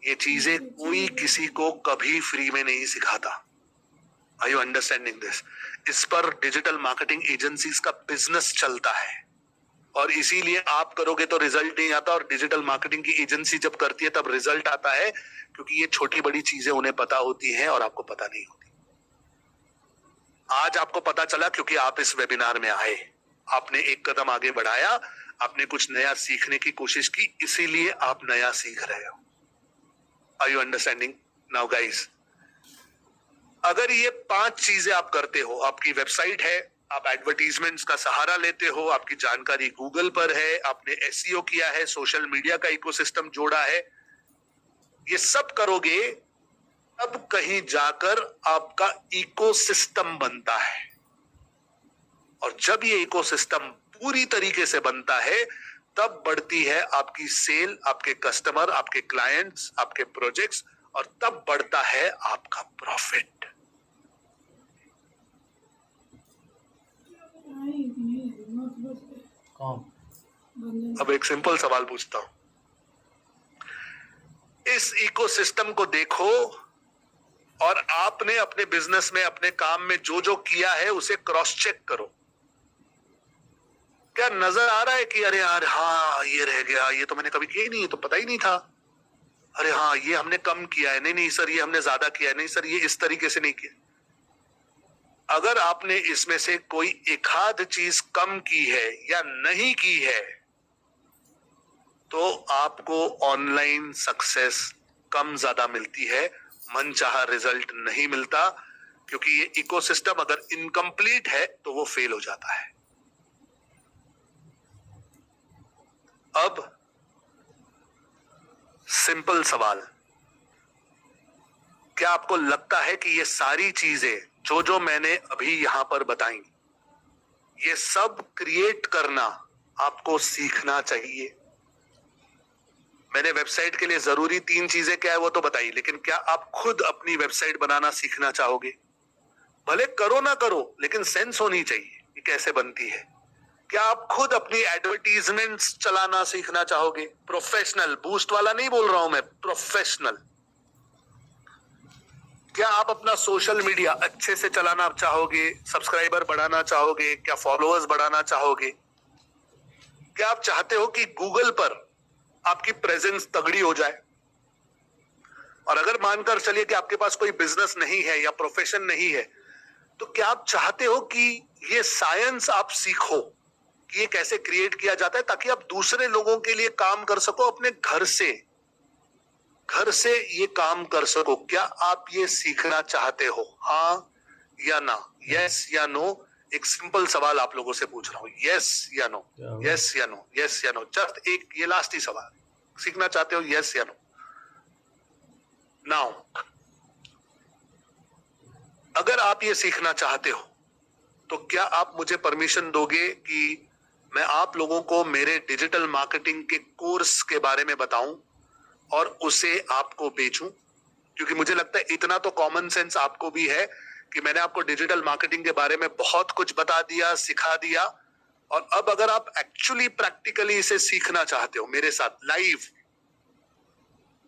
ये चीजें कोई किसी को कभी फ्री में नहीं सिखाता। Are you understanding this? इस पर डिजिटल मार्केटिंग एजेंसीज का बिजनेस चलता है, और इसीलिए आप करोगे तो रिजल्ट नहीं आता, और डिजिटल मार्केटिंग की एजेंसी जब करती है तब रिजल्ट आता है, क्योंकि ये छोटी बड़ी चीजें उन्हें पता होती हैं और आपको पता नहीं होती। आज आपको पता चला क्योंकि आप इस वेबिनार में आए, आपने एक कदम आगे बढ़ाया, आपने कुछ नया सीखने की कोशिश की, इसीलिए आप नया सीख रहे हो। Are you understanding now guys? अगर ये 5 चीजें आप करते हो, आपकी वेबसाइट है, आप एडवर्टीजमेंट्स का सहारा लेते हो, आपकी जानकारी गूगल पर है, आपने एसईओ किया है, सोशल मीडिया का इकोसिस्टम जोड़ा है, ये सब करोगे तब कहीं जाकर आपका इकोसिस्टम बनता है। और जब ये इकोसिस्टम पूरी तरीके से बनता है तब बढ़ती है आपकी सेल, आपके कस्टमर, आपके क्लाइंट्स, आपके प्रोजेक्ट्स, और तब बढ़ता है आपका प्रॉफिट। अब एक सिंपल सवाल पूछता हूं, इस इकोसिस्टम को देखो और आपने अपने बिजनेस में, अपने काम में जो जो किया है उसे क्रॉस चेक करो। क्या नजर आ रहा है कि अरे यार हाँ ये रह गया, ये तो मैंने कभी किया ही नहीं, ये तो पता ही नहीं था, अरे हाँ ये हमने कम किया है, नहीं नहीं सर ये हमने ज्यादा किया है, नहीं सर ये इस तरीके से नहीं किया। अगर आपने इसमें से कोई एक आध चीज कम की है या नहीं की है तो आपको ऑनलाइन सक्सेस कम ज्यादा मिलती है, मनचाहा रिजल्ट नहीं मिलता, क्योंकि ये इकोसिस्टम अगर इनकम्प्लीट है तो वो फेल हो जाता है। अब सिंपल सवाल, क्या आपको लगता है कि ये सारी चीजें जो जो मैंने अभी यहां पर बताई, ये सब क्रिएट करना आपको सीखना चाहिए? मैंने वेबसाइट के लिए जरूरी 3 चीजें क्या है वो तो बताई, लेकिन क्या आप खुद अपनी वेबसाइट बनाना सीखना चाहोगे? भले करो ना करो, लेकिन सेंस होनी चाहिए कि कैसे बनती है। क्या आप खुद अपनी एडवर्टीजमेंट्स चलाना सीखना चाहोगे? प्रोफेशनल, बूस्ट वाला नहीं बोल रहा हूं मैं, प्रोफेशनल। क्या आप अपना सोशल मीडिया अच्छे से चलाना चाहोगे, सब्सक्राइबर बढ़ाना चाहोगे, क्या फॉलोअर्स बढ़ाना चाहोगे? क्या आप चाहते हो कि गूगल पर आपकी प्रेजेंस तगड़ी हो जाए? और अगर मानकर चलिए कि आपके पास कोई बिजनेस नहीं है या प्रोफेशन नहीं है, तो क्या आप चाहते हो कि ये साइंस आप सीखो कि ये कैसे क्रिएट किया जाता है, ताकि आप दूसरे लोगों के लिए काम कर सको, अपने घर से ये काम कर सको? क्या आप ये सीखना चाहते हो? हाँ या ना, यस या नो? एक सिंपल सवाल आप लोगों से पूछ रहा हूं, यस या नो, यस या नो, यस या नो। जस्ट एक ये लास्ट ही सवाल, सीखना चाहते हो, यस या नो? नाउ अगर आप ये सीखना चाहते हो तो क्या आप मुझे परमिशन दोगे कि मैं आप लोगों को मेरे डिजिटल मार्केटिंग के कोर्स के बारे में बताऊं और उसे आपको बेचूं? क्योंकि मुझे लगता है इतना तो कॉमन सेंस आपको भी है कि मैंने आपको डिजिटल मार्केटिंग के बारे में बहुत कुछ बता दिया, सिखा दिया, और अब अगर आप एक्चुअली प्रैक्टिकली इसे सीखना चाहते हो मेरे साथ लाइव,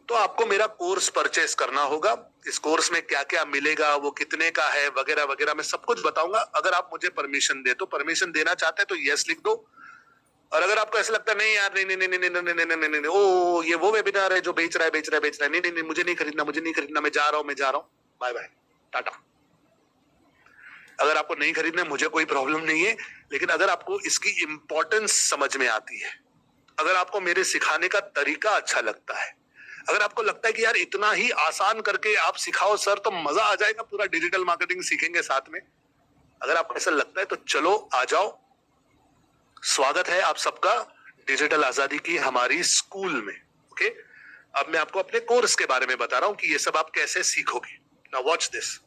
तो आपको मेरा कोर्स परचेस करना होगा। इस कोर्स में क्या क्या मिलेगा, वो कितने का है, वगैरह वगैरह मैं सब कुछ बताऊंगा, अगर आप मुझे परमिशन दे तो। परमिशन देना चाहते हैं तो यस लिख दो, और अगर आपको ऐसा लगता है नहीं यार, नहीं नहीं नहीं नहीं नहीं नहीं नहीं नहीं नहीं, ओ ये वो वेबिनार है जो बेच रहा है, नहीं नहीं नहीं, मुझे नहीं खरीदना, मैं जा रहा हूं, बाय बाय, टाटा। अगर आपको नहीं खरीदना, मुझे कोई प्रॉब्लम नहीं है, लेकिन अगर आपको इसकी इंपॉर्टेंस समझ में आती है, अगर आपको मेरे सिखाने का तरीका अच्छा लगता है, अगर आपको लगता है कि यार इतना ही आसान करके आप सिखाओ सर तो मजा आ जाएगा, पूरा डिजिटल मार्केटिंग सीखेंगे साथ में, अगर आपको ऐसा लगता है तो चलो आ जाओ। स्वागत है आप सबका डिजिटल आजादी की हमारी स्कूल में। ओके, अब मैं आपको अपने कोर्स के बारे में बता रहा हूं कि ये सब आप कैसे सीखोगे। Now watch this.